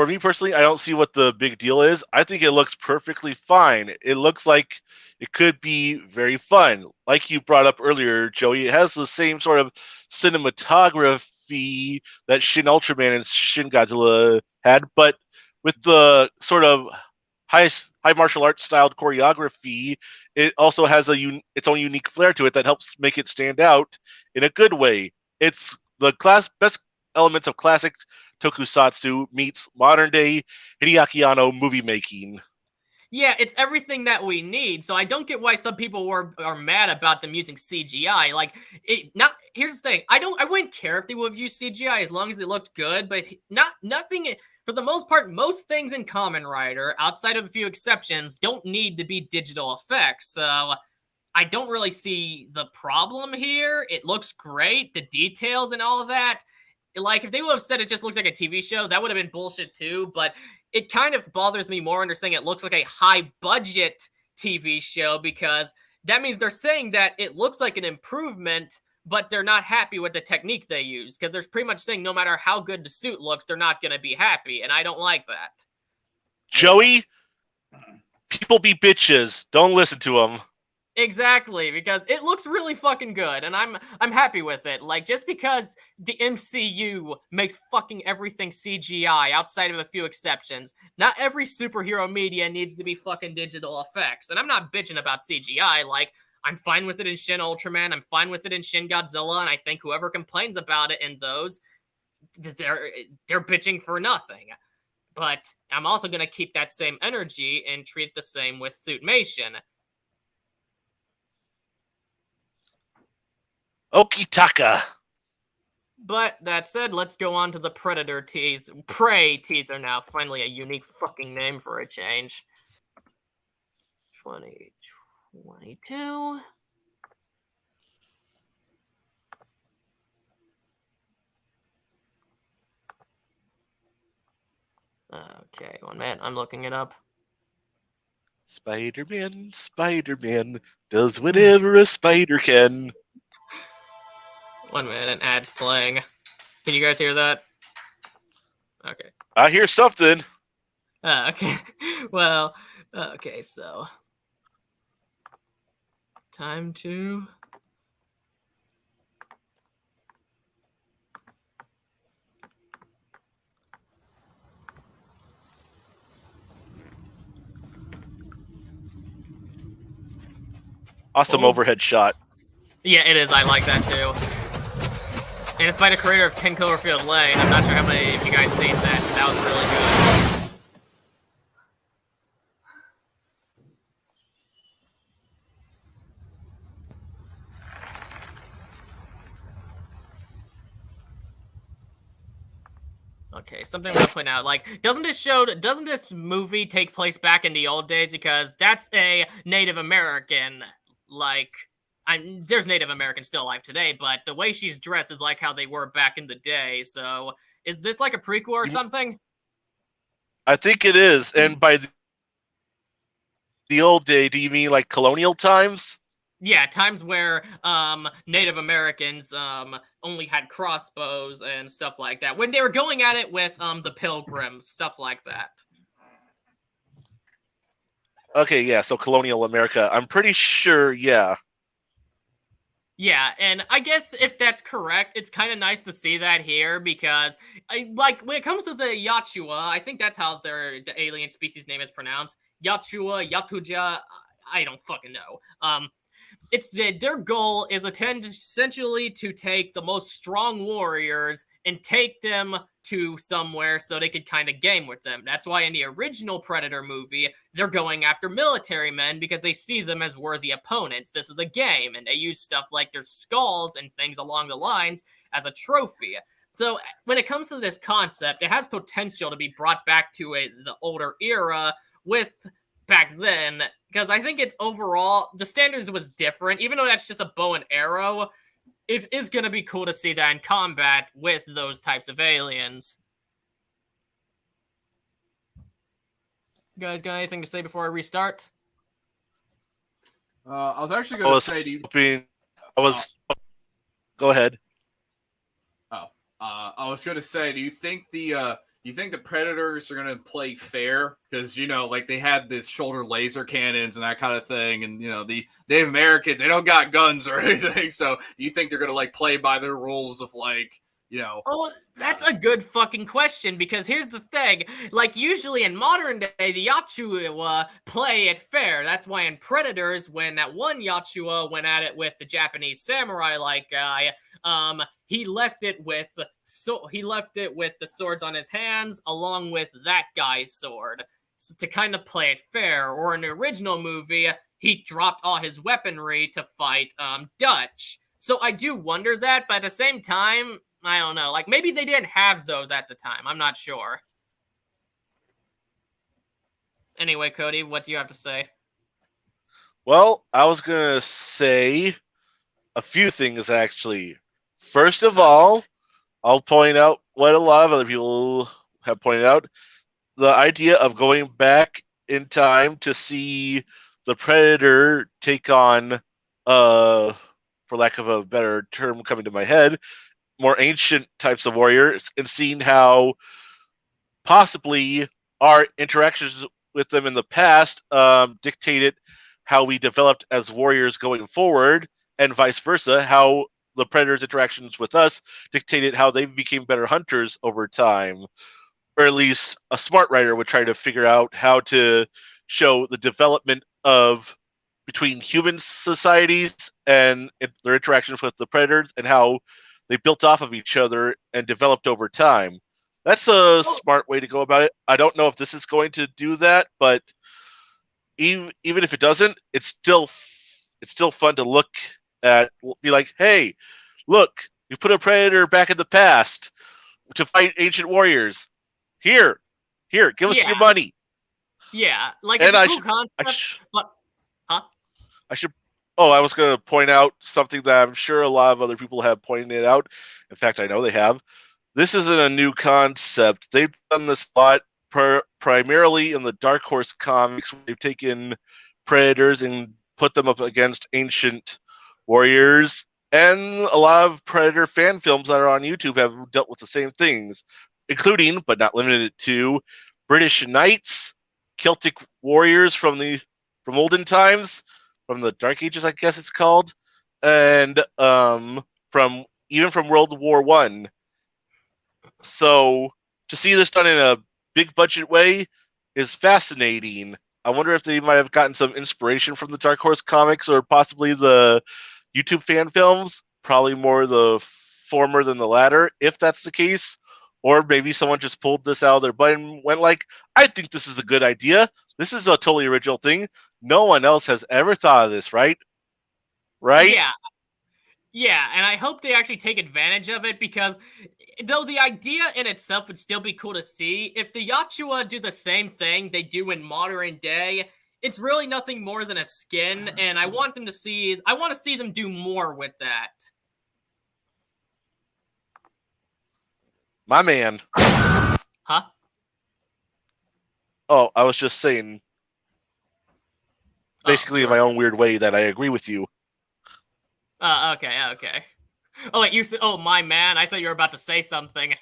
me personally, I don't see what the big deal is. I think it looks perfectly fine. It looks like it could be very fun. Like you brought up earlier, Joey, it has the same sort of cinematography that Shin Ultraman and Shin Godzilla had, but with the sort of high martial arts styled choreography, it also has its own unique flair to it that helps make it stand out in a good way. It's the best elements of classic tokusatsu meets modern day Hideaki Anno movie making. Yeah, it's everything that we need. So I don't get why some people are mad about them using CGI. Like, here's the thing. I wouldn't care if they would have used CGI as long as it looked good, but nothing. For the most part, most things in Kamen Rider, outside of a few exceptions, don't need to be digital effects. So I don't really see the problem here. It looks great, the details and all of that. Like, if they would have said it just looked like a TV show, that would have been bullshit too, but it kind of bothers me more under saying it looks like a high-budget TV show, because that means they're saying that it looks like an improvement, but they're not happy with the technique they use, because they're pretty much saying no matter how good the suit looks, they're not going to be happy, and I don't like that. Joey, people be bitches. Don't listen to them. Exactly, because it looks really fucking good, and I'm happy with it. Like, just because the MCU makes fucking everything CGI outside of a few exceptions, not every superhero media needs to be fucking digital effects. And I'm not bitching about CGI. Like, I'm fine with it in Shin Ultraman, I'm fine with it in Shin Godzilla, and I think whoever complains about it in those, they're bitching for nothing. But I'm also going to keep that same energy and treat it the same with Suitmation. Okitaka. But that said, let's go on to the Prey teaser now. Finally, a unique fucking name for a change. 2022. Okay, 1 minute. I'm looking it up. Spider-Man does whatever a spider can. 1 minute, an ad's playing. Can you guys hear that? Okay. I hear something. Okay. Well, okay, so. Time to. Awesome overhead shot. Yeah, it is. I like that too. And it's by the creator of 10 Cloverfield Lane. I'm not sure how many of you guys seen that. That was really good. Okay, something I'm gonna point out. Like, doesn't this movie take place back in the old days? Because that's a Native American. Like, there's Native Americans still alive today, but the way she's dressed is like how they were back in the day. So, is this like a prequel or something? I think it is. And by the old day, do you mean like colonial times? Yeah, times where Native Americans only had crossbows and stuff like that. When they were going at it with the Pilgrims, stuff like that. Okay, yeah, so colonial America. I'm pretty sure, yeah. Yeah, and I guess if that's correct, it's kind of nice to see that here because, like, when it comes to the Yachua, I think that's how the alien species name is pronounced. Yachua, Yakuja, I don't fucking know. It's their goal is essentially to take the most strong warriors and take them to somewhere so they could kind of game with them. That's why in the original Predator movie, they're going after military men because they see them as worthy opponents. This is a game, and they use stuff like their skulls and things along the lines as a trophy. So when it comes to this concept, it has potential to be brought back to the older era with back then, because I think it's overall the standards was different. Even though that's just a bow and arrow, it is going to be cool to see that in combat with those types of aliens. You guys got anything to say before I restart? I was actually going to say to you. Go ahead. I was going to say, do you think the Predators are going to play fair? Because, like they had this shoulder laser cannons and that kind of thing. And, the Native Americans, they don't got guns or anything. So do you think they're going to like play by their rules of like, Oh, that's a good fucking question, because here's the thing. Like, usually in modern day, the Yachua play it fair. That's why in Predators, when that one Yachua went at it with the Japanese samurai-like guy, he left it with the swords on his hands along with that guy's sword to kind of play it fair. Or in the original movie, he dropped all his weaponry to fight Dutch. So I do wonder that, but at the same time, I don't know. Like, maybe they didn't have those at the time. I'm not sure. Anyway, Cody, what do you have to say? Well, I was going to say a few things, actually. First of all, I'll point out what a lot of other people have pointed out. The idea of going back in time to see the Predator take on, for lack of a better term coming to my head, more ancient types of warriors, and seeing how possibly our interactions with them in the past dictated how we developed as warriors going forward, and vice versa, how the Predator's interactions with us dictated how they became better hunters over time. Or at least a smart writer would try to figure out how to show the development of between human societies and their interactions with the Predators, and how they built off of each other and developed over time. That's a smart way to go about it. I don't know if this is going to do that, but even if it doesn't, it's still fun to look at. Be like, hey, look, we put a Predator back in the past to fight ancient warriors. Here, give us your money. Yeah, like, it's a cool concept, but I was going to point out something that I'm sure a lot of other people have pointed out. In fact, I know they have. This isn't a new concept. They've done this a lot primarily in the Dark Horse comics. They've taken Predators and put them up against ancient warriors. And a lot of Predator fan films that are on YouTube have dealt with the same things, including, but not limited to, British Knights, Celtic warriors from olden times, from the Dark Ages, I guess it's called, and from World War I. So to see this done in a big budget way is fascinating. I wonder if they might have gotten some inspiration from the Dark Horse comics or possibly the YouTube fan films. Probably more the former than the latter, if that's the case. Or maybe someone just pulled this out of their butt and went like, I think this is a good idea. This is a totally original thing. No one else has ever thought of this, right? Right? Yeah. Yeah, and I hope they actually take advantage of it because though the idea in itself would still be cool to see, if the Yachua do the same thing they do in modern day, it's really nothing more than a skin, and I want to see them do more with that. My man. Huh? Oh, I was just saying, basically Oh, in my own weird way, that I agree with you. Okay. Oh, wait, you said, oh, my man. I thought you were about to say something.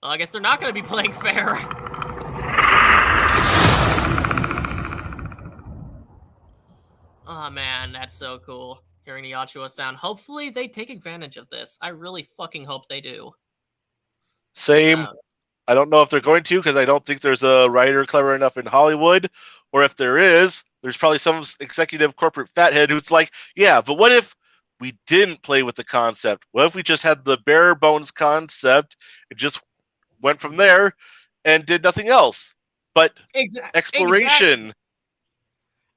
Well, I guess they're not going to be playing fair. Oh, man, that's so cool. Hearing the Yachua sound. Hopefully, they take advantage of this. I really fucking hope they do. Same. I don't know if they're going to, because I don't think there's a writer clever enough in Hollywood, or if there is, there's probably some executive corporate fathead who's like, yeah, but what if we didn't play with the concept? What if we just had the bare bones concept and just went from there and did nothing else but exploration?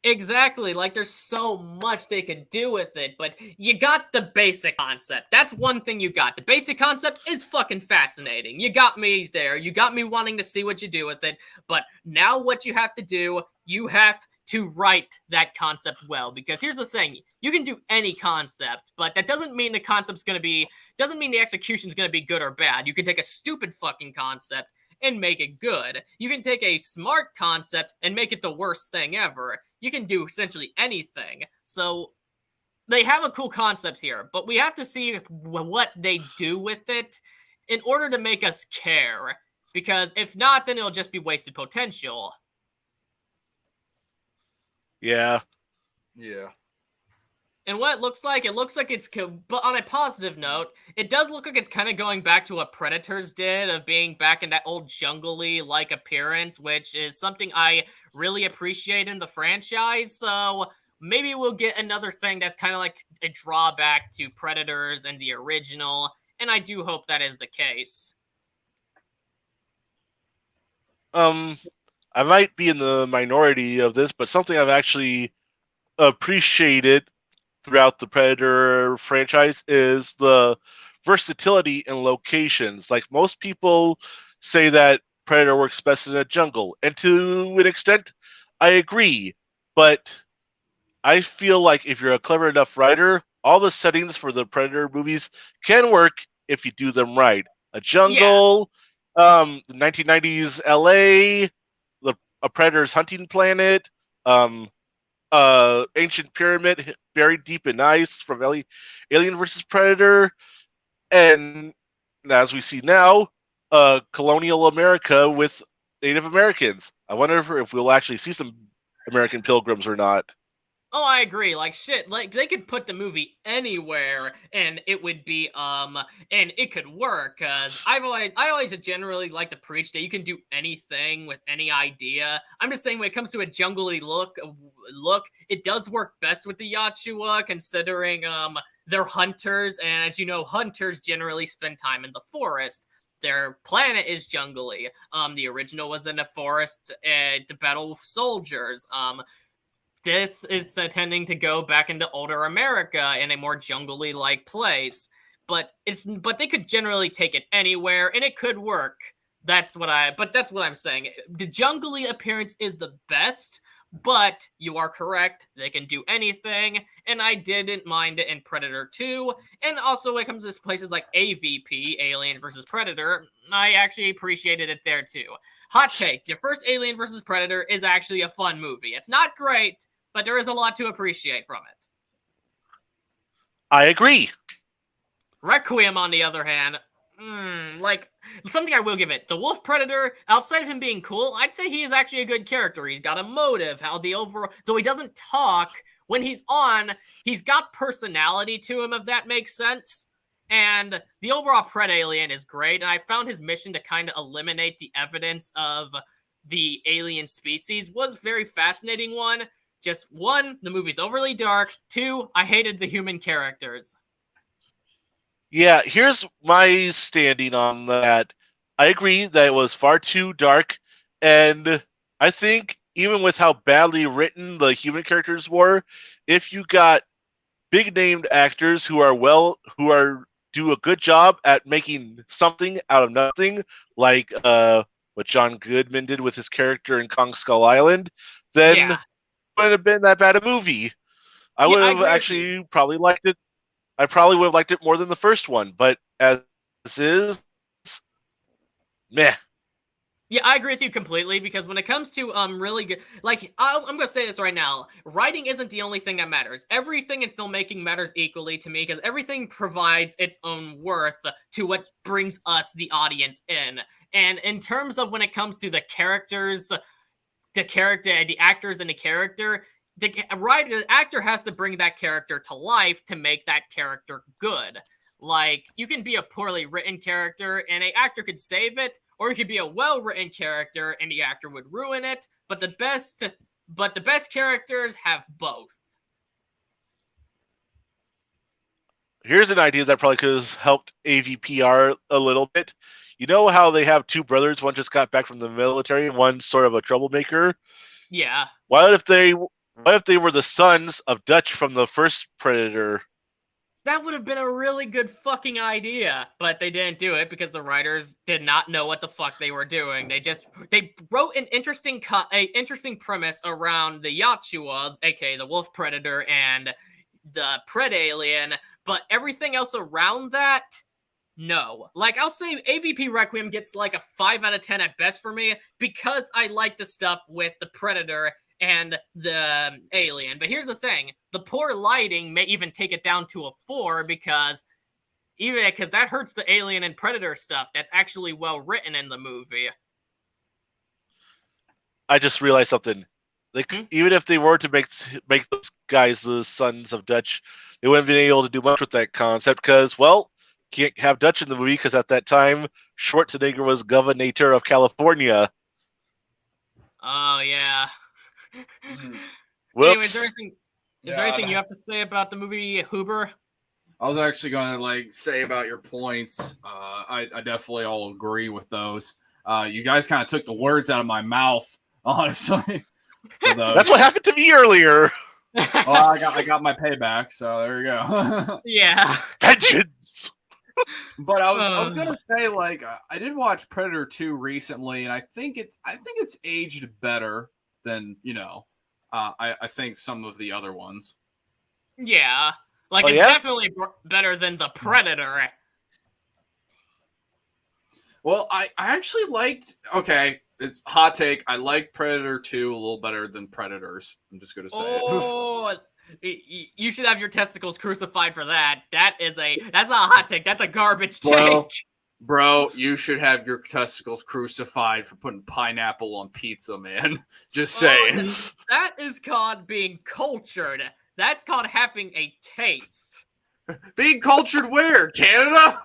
Exactly. Like, there's so much they could do with it, but you got the basic concept. That's one thing you got. The basic concept is fucking fascinating. You got me there. You got me wanting to see what you do with it. But now what you have to do, you have to write that concept well. Because here's the thing. You can do any concept, but that doesn't mean the concept's going to be, doesn't mean the execution's going to be good or bad. You can take a stupid fucking concept and make it good. You can take a smart concept and make it the worst thing ever. You can do essentially anything. So they have a cool concept here, but we have to see what they do with it in order to make us care. Because if not, then it'll just be wasted potential. Yeah. And what it looks like it's, but on a positive note, it does look like it's kind of going back to what Predators did, of being back in that old jungle-y-like appearance, which is something I really appreciate in the franchise. So maybe we'll get another thing that's kind of like a drawback to Predators and the original, and I do hope that is the case. I might be in the minority of this, but something I've actually appreciated throughout the Predator franchise is the versatility in locations. Like, most people say that Predator works best in a jungle, and to an extent, I agree. But I feel like if you're a clever enough writer, all the settings for the Predator movies can work if you do them right. A jungle, the 1990s LA, a Predator's hunting planet, ancient pyramid buried deep in ice from Alien vs. Predator, and as we see now, colonial America with Native Americans. I wonder if we'll actually see some American pilgrims or not. Oh, I agree. Like, shit, like, they could put the movie anywhere, and it would be, and it could work, because I always generally like to preach that you can do anything with any idea. I'm just saying, when it comes to a jungly look, it does work best with the Yachua, considering, they're hunters, and as you know, hunters generally spend time in the forest. Their planet is jungly. The original was in a forest, to battle soldiers. This is tending to go back into older America in a more jungly-like place, but they could generally take it anywhere, and it could work. That's what I'm saying. The jungly appearance is the best, but you are correct. They can do anything, and I didn't mind it in Predator 2. And also, when it comes to places like AVP, Alien vs. Predator, I actually appreciated it there too. Hot take: the first Alien vs. Predator is actually a fun movie. It's not great, but there is a lot to appreciate from it. I agree. Requiem, on the other hand, like, something I will give it. The Wolf Predator, outside of him being cool, I'd say he is actually a good character. He's got a motive, though he doesn't talk, when he's on, he's got personality to him, if that makes sense. And the overall Pred Alien is great, and I found his mission to kind of eliminate the evidence of the alien species was a very fascinating one. Just, 1, the movie's overly dark. 2, I hated the human characters. Yeah, here's my standing on that. I agree that it was far too dark, and I think even with how badly written the human characters were, if you got big named actors who do a good job at making something out of nothing, like what John Goodman did with his character in Kong Skull Island, then it wouldn't have been that bad a movie. I would have actually probably liked it. I probably would have liked it more than the first one, but as is, meh. Yeah, I agree with you completely, because when it comes to really good, like, I'm gonna say this right now, writing isn't the only thing that matters. Everything in filmmaking matters equally to me, because everything provides its own worth to what brings us, the audience, in. And in terms of when it comes to the characters, the actors and the character, the actor has to bring that character to life to make that character good. Like, you can be a poorly written character and an actor could save it, or you could be a well-written character and the actor would ruin it. But the best characters have both. Here's an idea that probably could have helped AVPR a little bit. You know how they have two brothers, one just got back from the military and one's sort of a troublemaker? Yeah. What if they were the sons of Dutch from the first Predator? That would have been a really good fucking idea, but they didn't do it because the writers did not know what the fuck they were doing. They wrote an interesting premise around the Yachua, aka the Wolf Predator, and the Pred Alien, but everything else around that, no. Like, I'll say AVP Requiem gets like a 5 out of 10 at best for me, because I like the stuff with the Predator and the Alien. But here's the thing. The poor lighting may even take it down to a 4, because that hurts the Alien and Predator stuff that's actually well written in the movie. I just realized something. Like, even if they were to make those guys the sons of Dutch, they wouldn't be able to do much with that concept, because, well, can't have Dutch in the movie, because at that time, Schwarzenegger was governor of California. Oh, yeah. Whoops. Anyway, is there anything you have to say about the movie Huber? I was actually going to say about your points. I definitely all agree with those. You guys kind of took the words out of my mouth, honestly. That's what happened to me earlier. Well, I got my payback, so there you go. Yeah. Vengeance. But I was gonna say, I did watch Predator 2 recently, and I think it's aged better than I think some of the other ones. Yeah, it's definitely better than the Predator. Well, I actually liked. Okay, it's hot take. I like Predator 2 a little better than Predators. I'm just gonna say it. You should have your testicles crucified for that. That's not a hot take. That's a garbage take. Bro, you should have your testicles crucified for putting pineapple on pizza, man. Just saying. That is called being cultured. That's called having a taste. Being cultured where? Canada?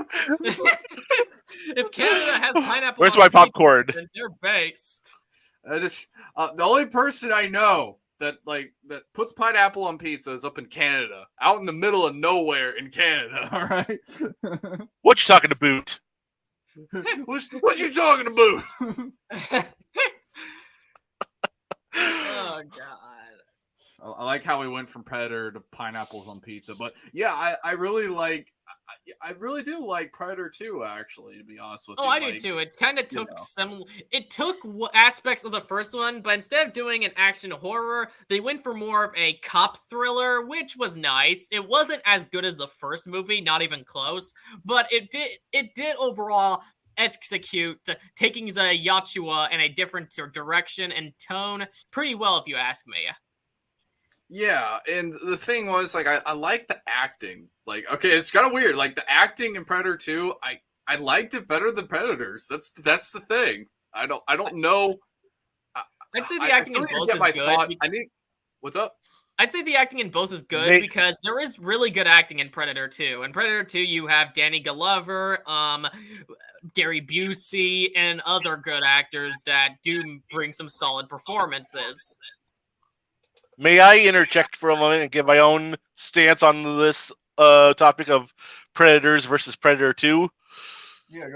If Canada has pineapple Where's on my pizza, popcorn? then they're based. The only person I know that puts pineapple on pizza is up in Canada, out in the middle of nowhere in Canada. All right. What you talking about? What you talking about? Oh god. I like how we went from Predator to pineapples on pizza, but yeah, I really do like Predator 2, actually, to be honest with you. Oh, I do too. It kind of took it took aspects of the first one, but instead of doing an action horror, they went for more of a cop thriller, which was nice. It wasn't as good as the first movie, not even close, but it did overall execute taking the Yachua in a different direction and tone pretty well, if you ask me. Yeah, and the thing was, I like the acting. Okay, it's kind of weird. The acting in Predator 2, I liked it better than Predators. That's the thing. I don't know. I'd say the acting in both is good. What's up? I'd say the acting in both is good because there is really good acting in Predator 2. In Predator 2, you have Danny Glover, Gary Busey, and other good actors that do bring some solid performances. May I interject for a moment and give my own stance on this topic of Predators versus Predator 2? Yeah,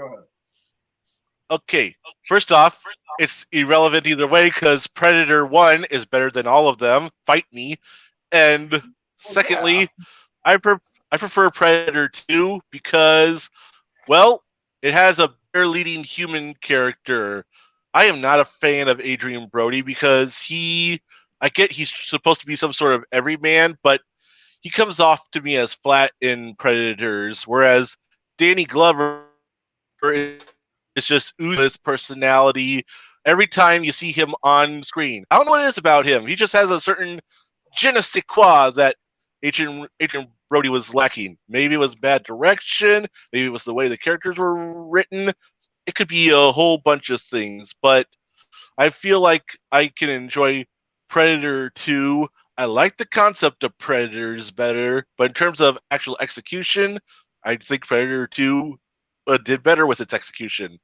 go Okay, first off, it's irrelevant either way because Predator 1 is better than all of them. Fight me. And secondly, I prefer Predator 2 because, well, it has a better leading human character. I am not a fan of Adrian Brody because I get he's supposed to be some sort of everyman, but he comes off to me as flat in Predators, whereas Danny Glover is just oozing his personality every time you see him on screen. I don't know what it is about him. He just has a certain je ne sais quoi that Adrian Brody was lacking. Maybe it was bad direction. Maybe it was the way the characters were written. It could be a whole bunch of things, but I feel like I can enjoy Predator 2. I like the concept of Predators better, but in terms of actual execution, I think Predator 2 did better with its execution.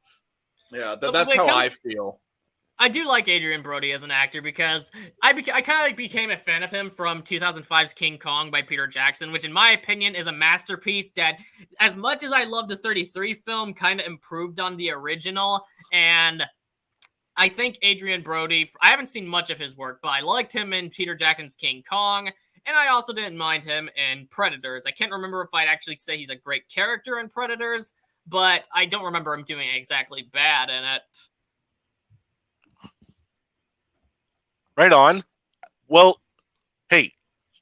Yeah, that's how I feel. I do like Adrian Brody as an actor because I kind of became a fan of him from 2005's King Kong by Peter Jackson, which in my opinion is a masterpiece that, as much as I love the 33 film, kind of improved on the original. And I think Adrian Brody, I haven't seen much of his work, but I liked him in Peter Jackson's King Kong, and I also didn't mind him in Predators. I can't remember if I'd actually say he's a great character in Predators, but I don't remember him doing exactly bad in it. Right on. Well, hey,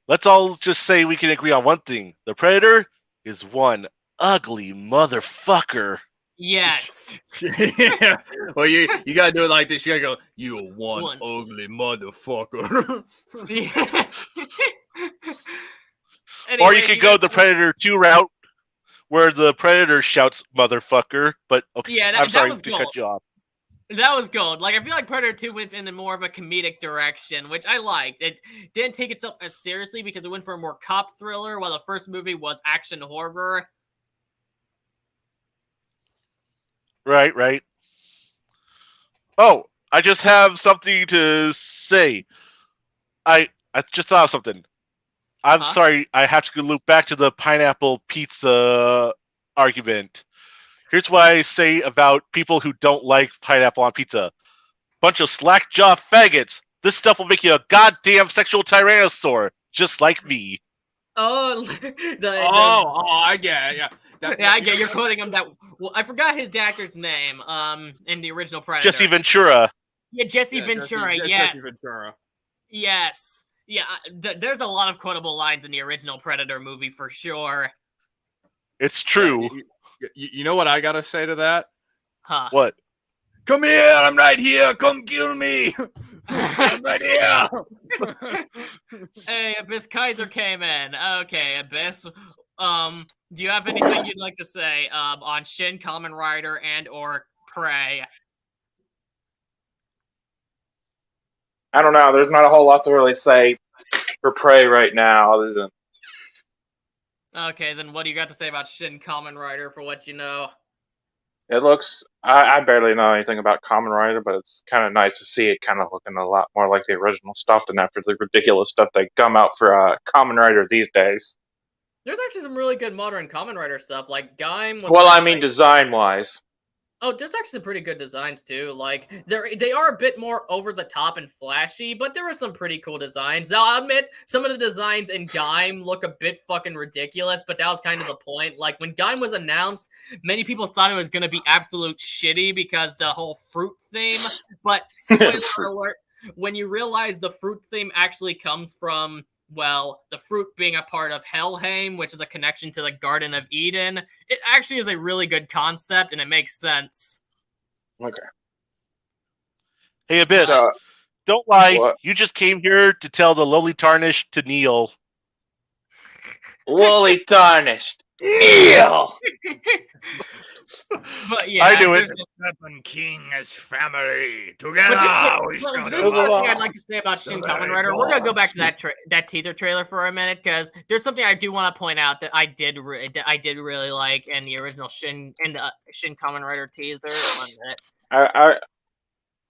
let's all just say we can agree on one thing. The Predator is one ugly motherfucker. Yes. Yeah. Well, you gotta do it like this. You gotta go, you one ugly motherfucker. Anyway, or you could go the Predator 2 route, where the Predator shouts motherfucker, but okay, yeah, I'm sorry was to gold. cut you off. That was gold. Like, I feel like Predator 2 went in more of a comedic direction, which I liked. It didn't take itself as seriously because it went for a more cop thriller, while the first movie was action horror. Right. Oh, I just have something to say. I just thought of something. I'm sorry, I have to loop back to the pineapple pizza argument. Here's what I say about people who don't like pineapple on pizza. Bunch of slack-jaw faggots. This stuff will make you a goddamn sexual tyrannosaur, just like me. Oh, I get it, yeah. I get you're quoting him. Well, I forgot his actor's name. In the original Predator, Jesse Ventura. Yeah, Jesse Ventura. Yes. Jesse Ventura. Yes. Yeah. There's a lot of quotable lines in the original Predator movie for sure. It's true. You know what I gotta say to that? Huh? What? Come here! I'm right here! Come kill me! I'm right here! Hey, Abyss Kaiser came in. Okay, Abyss. Do you have anything you'd like to say on Shin Kamen Rider and or Prey? I don't know. There's not a whole lot to really say for Prey right now, other than. Okay, then what do you got to say about Shin Kamen Rider for what you know? It looks. I barely know anything about Kamen Rider, but it's kind of nice to see it kind of looking a lot more like the original stuff than after the ridiculous stuff they come out for Kamen Rider these days. There's actually some really good modern Kamen Rider stuff, like Gaim was. Well, I mean, design-wise. Oh, there's actually some pretty good designs too. Like they are a bit more over the top and flashy, but there are some pretty cool designs. Now, I'll admit some of the designs in Gaim look a bit fucking ridiculous, but that was kind of the point. Like when Gaim was announced, many people thought it was going to be absolute shitty because the whole fruit theme. But spoiler alert: when you realize the fruit theme actually comes from, well, the fruit being a part of Helheim, which is a connection to the Garden of Eden, it actually is a really good concept, and it makes sense. Okay. Hey, Abyss, don't lie. What? You just came here to tell the lowly tarnished to kneel. Lowly tarnished. Kneel! But yeah, I do it. Seven Kings family together. There's one thing I'd like to say about Shin Kamen Rider. We're gonna go back to that teaser trailer for a minute because there's something I do want to point out that I did really like in the original Shin Kamen Rider teaser. I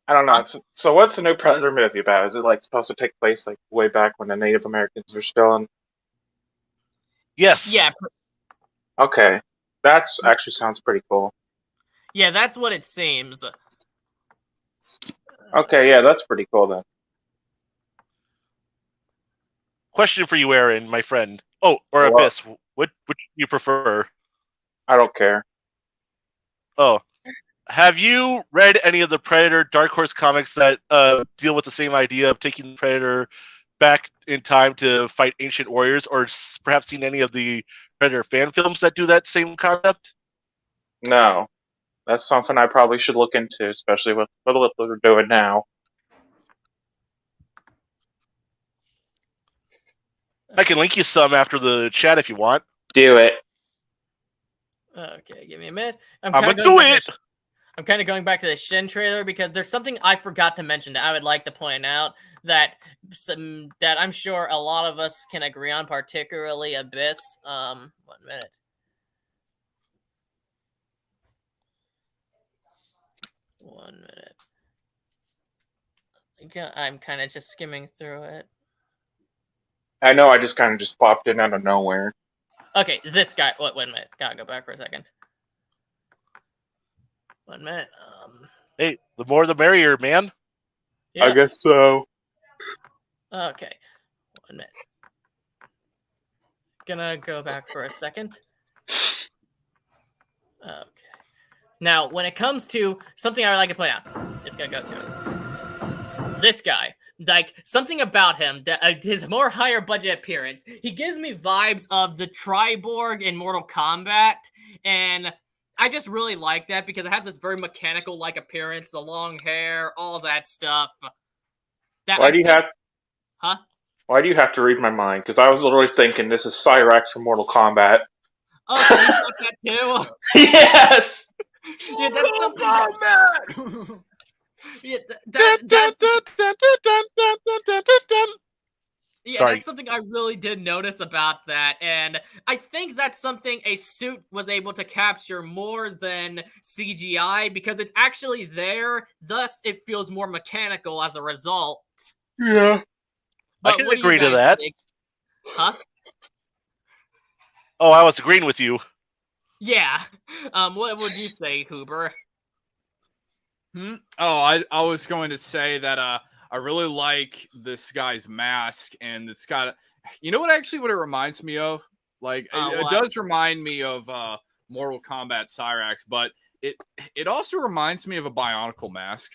don't know. So what's the new Predator movie about? Is it like supposed to take place like way back when the Native Americans were still in? Yes. Yeah. Okay. That's actually sounds pretty cool. Yeah, that's what it seems. Okay, yeah, that's pretty cool then. Question for you, Aaron, my friend. Oh, or What? Abyss. What do you prefer? I don't care. Oh, have you read any of the Predator Dark Horse comics that deal with the same idea of taking the Predator back in time to fight ancient warriors, or perhaps seen any of the Predator fan films that do that same concept? No. That's something I probably should look into, especially with what they're doing now. I can link you some after the chat if you want. Do it. Okay, give me a minute. I'm gonna do it! I'm kind of going back to the Shin trailer because there's something I forgot to mention that I would like to point out that I'm sure a lot of us can agree on, particularly Abyss. 1 minute. I'm kind of just skimming through it. I know I just kind of just popped in out of nowhere. Okay, this guy. Wait a minute. Gotta go back for a second. 1 minute. Hey, the more the merrier, man. Yeah. I guess so. Okay. 1 minute. Gonna go back for a second. Okay. Now, when it comes to something I would like to point out, it's gonna go to it. This guy, like something about him, that his more higher budget appearance, he gives me vibes of the Triborg in Mortal Kombat, and I just really like that because it has this very mechanical-like appearance, the long hair, all that stuff. Why do you have? Huh? Why do you have to read my mind? Because I was literally thinking this is Cyrax from Mortal Kombat. Oh, so you got that too? Yes. Yeah, that's something. Yeah, Sorry. that's something I really did notice about that, and I think that's something a suit was able to capture more than CGI because it's actually there. Thus, it feels more mechanical as a result. Yeah. But I can what do you agree to guys that. think? Huh? Oh, I was agreeing with you. Yeah. What would you say, Huber? Oh, I was going to say that I really like this guy's mask, and it's got you know what it reminds me of? Like it does remind me of Mortal Kombat Cyrax, but it also reminds me of a Bionicle mask.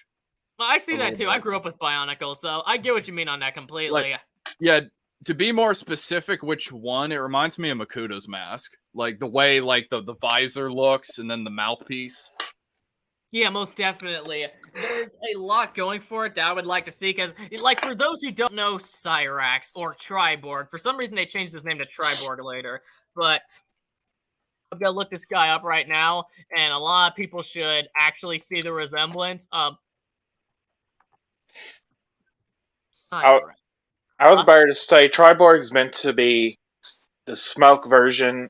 Well, I see that too. I grew up with Bionicle, so I get what you mean on that completely. Yeah, to be more specific, which one? It reminds me of Makuto's mask. Like the way the visor looks and then the mouthpiece. Yeah, most definitely. There's a lot going for it that I would like to see, because, like, for those who don't know Cyrax or Triborg, for some reason they changed his name to Triborg later, but I'm gonna look this guy up right now, and a lot of people should actually see the resemblance of Cyrax. I was about to say Triborg's meant to be the smoke version,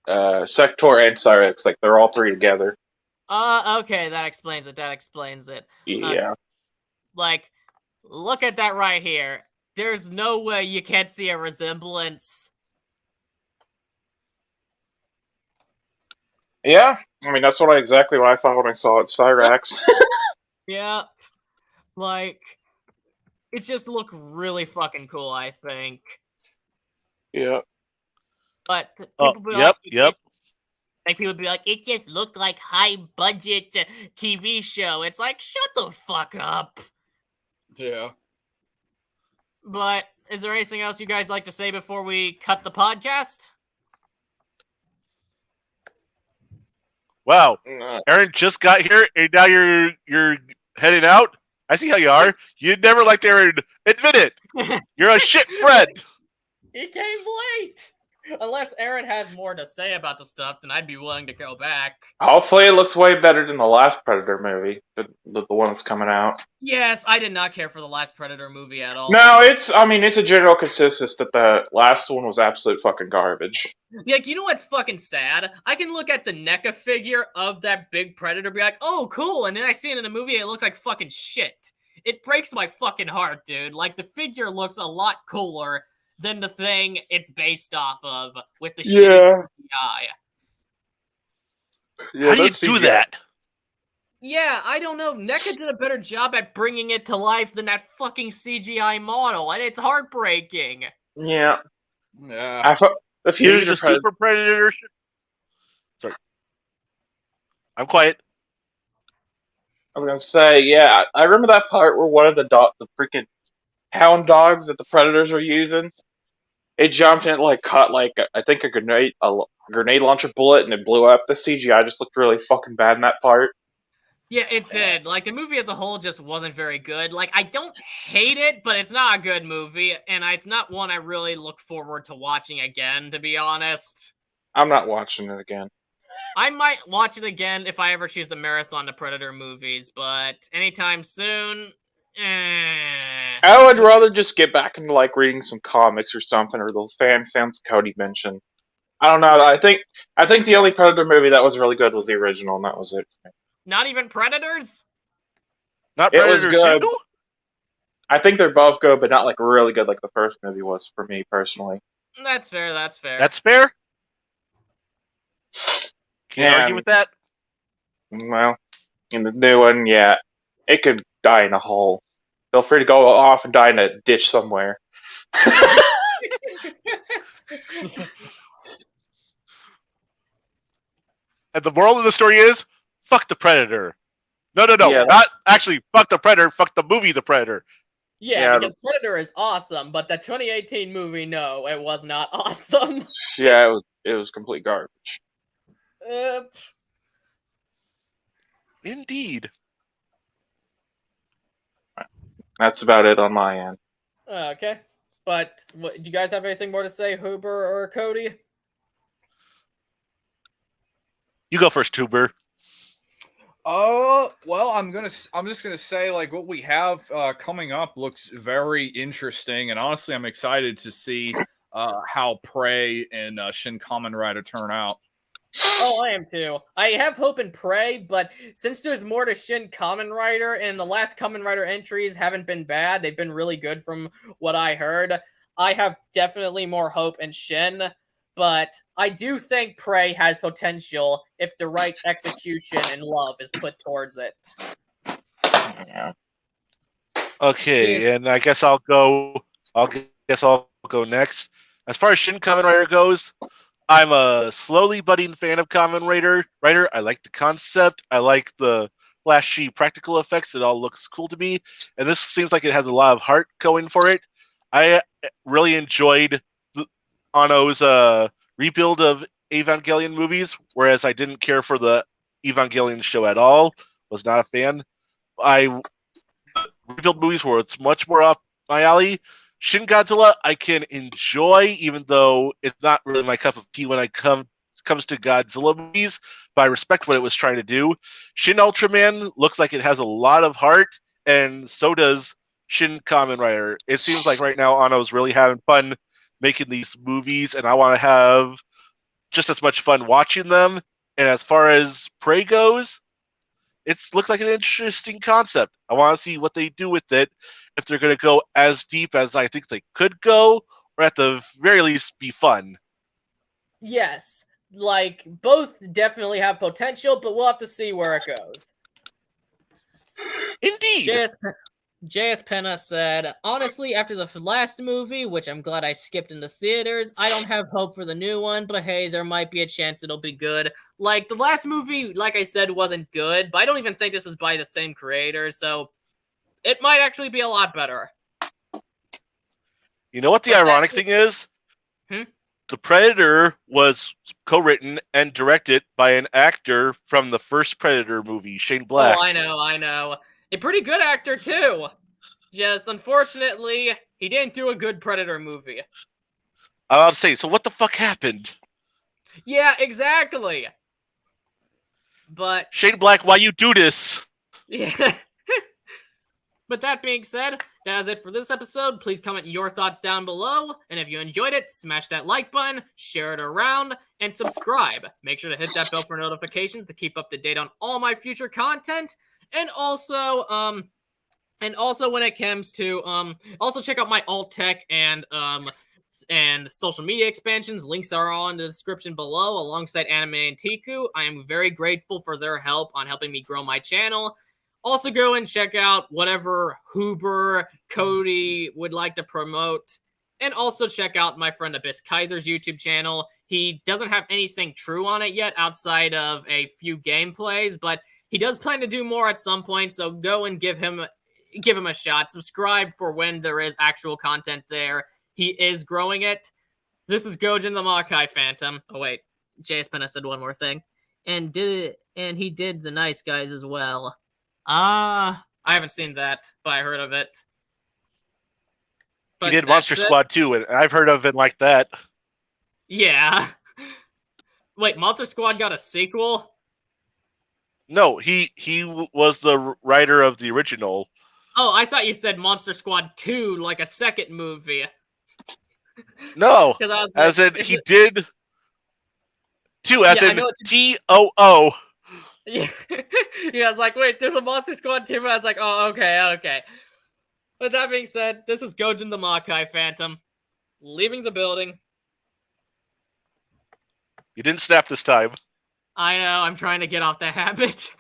Sector and Cyrax, like they're all three together. Okay, that explains it. Yeah. Like, look at that right here. There's no way you can't see a resemblance. Yeah, I mean that's exactly what I thought when I saw it, Cyrax. Yeah, like, it just looked really fucking cool, I think. Yeah. But people be yep. Like, people would be like, it just looked like high-budget TV show. It's like, shut the fuck up. Yeah. But is there anything else you guys like to say before we cut the podcast? Wow, Aaron just got here, and now you're heading out. I see how you are. You never liked Aaron. Admit it. You're a shit friend. He came late. Unless Aaron has more to say about the stuff, then I'd be willing to go back. Hopefully it looks way better than the last Predator movie, the one that's coming out. Yes, I did not care for the last Predator movie at all. No, it's a general consensus that the last one was absolute fucking garbage. Like, you know what's fucking sad? I can look at the NECA figure of that big Predator, be like, oh, cool, and then I see it in a movie, and it looks like fucking shit. It breaks my fucking heart, dude. Like, the figure looks a lot cooler than the thing it's based off of with the shitty CGI. How do you do that? Yeah, I don't know. NECA did a better job at bringing it to life than that fucking CGI model, and it's heartbreaking. Yeah. Yeah. The Maybe fusion the Super Predator. Sorry, I'm quiet. I was gonna say, yeah, I remember that part where one of the freaking hound dogs that the predators were using, it jumped and it like caught like I think a grenade launcher bullet and it blew up. The CGI just looked really fucking bad in that part. Yeah, it did. Like, the movie as a whole just wasn't very good. Like, I don't hate it, but it's not a good movie, and it's not one I really look forward to watching again, to be honest. I'm not watching it again. I might watch it again if I ever choose to marathon the Predator movies, but anytime soon, I would rather just get back into like reading some comics or something, or those films Cody mentioned. I don't know. I think the only Predator movie that was really good was the original, and that was it for me. Not even Predators? Not It was Predator good. 2? I think they're both good, but not like really good like the first movie was for me personally. That's fair, that's fair. That's fair. Can't argue And, with that. well, in the new one, yeah, it could die in a hole. Feel free to go off and die in a ditch somewhere. And the moral of the story is, fuck the Predator. No, Yeah. not actually fuck the Predator, fuck the movie The Predator. Yeah, because Predator is awesome, but the 2018 movie, no, it was not awesome. Yeah, it was complete garbage. Indeed. That's about it on my end. Okay. But do you guys have anything more to say, Huber or Cody? You go first, Tuber. Well, I'm just gonna say like what we have coming up looks very interesting, and honestly, I'm excited to see how Prey and Shin Kamen Rider turn out. Oh, I am too. I have hope in Prey, but since there's more to Shin Kamen Rider, and the last Kamen Rider entries haven't been bad, they've been really good from what I heard, I have definitely more hope in Shin, but I do think Prey has potential if the right execution and love is put towards it. Yeah. Okay, and I guess I'll go next. As far as Shin Kamen Rider goes, I'm a slowly budding fan of Kamen Rider. I like the concept. I like the flashy practical effects. It all looks cool to me. And this seems like it has a lot of heart going for it. I really enjoyed Anno's rebuild of Evangelion movies, whereas I didn't care for the Evangelion show at all. Was not a fan. Rebuild movies where it's much more up my alley. Shin Godzilla I can enjoy, even though it's not really my cup of tea when it comes to Godzilla movies, but I respect what it was trying to do. Shin Ultraman looks like it has a lot of heart, and so does Shin Kamen Rider. It seems like right now Anno's really having fun making these movies, and I want to have just as much fun watching them. And as far as Prey goes, it looks like an interesting concept. I want to see what they do with it, if they're going to go as deep as I think they could go, or at the very least be fun. Yes, like, both definitely have potential, but we'll have to see where it goes. Indeed. J.S. Penna said, honestly, after the last movie, which I'm glad I skipped in the theaters, I don't have hope for the new one, but hey, there might be a chance it'll be good. Like, the last movie, like I said, wasn't good, but I don't even think this is by the same creator, so it might actually be a lot better. You know what the ironic thing is? The Predator was co-written and directed by an actor from the first Predator movie, Shane Black. Oh, I know. A pretty good actor, too. Just, unfortunately, he didn't do a good Predator movie. I was about to say, so what the fuck happened? Yeah, exactly. But Shane Black, why you do this? yeah. But that being said, that is it for this episode. Please comment your thoughts down below. And if you enjoyed it, smash that like button, share it around, and subscribe. Make sure to hit that bell for notifications to keep up to date on all my future content. And also when it comes to also check out my alt tech and and social media expansions. Links are all in the description below, alongside Anime and Anteiku. I am very grateful for their help on helping me grow my channel. Also, go and check out whatever Huber, Cody would like to promote. And also check out my friend Abyss Kaiser's YouTube channel. He doesn't have anything true on it yet outside of a few gameplays, but he does plan to do more at some point, so go and give him a shot. Subscribe for when there is actual content there. He is growing it. This is Gojin the Makai Phantom. Oh wait, JS Penna said one more thing. And he did The Nice Guys as well. I haven't seen that, but I heard of it. He did Monster Squad 2, and I've heard of it like that. Yeah. Wait, Monster Squad got a sequel? No, he was the writer of the original. Oh, I thought you said Monster Squad 2, like a second movie. No, as in he did 2, as in TOO. Yeah. Yeah, I was like, wait, there's a Monster Squad 2? I was like, oh, okay. With that being said, this is Gojin the Makai Phantom, leaving the building. You didn't snap this time. I know, I'm trying to get off the habit.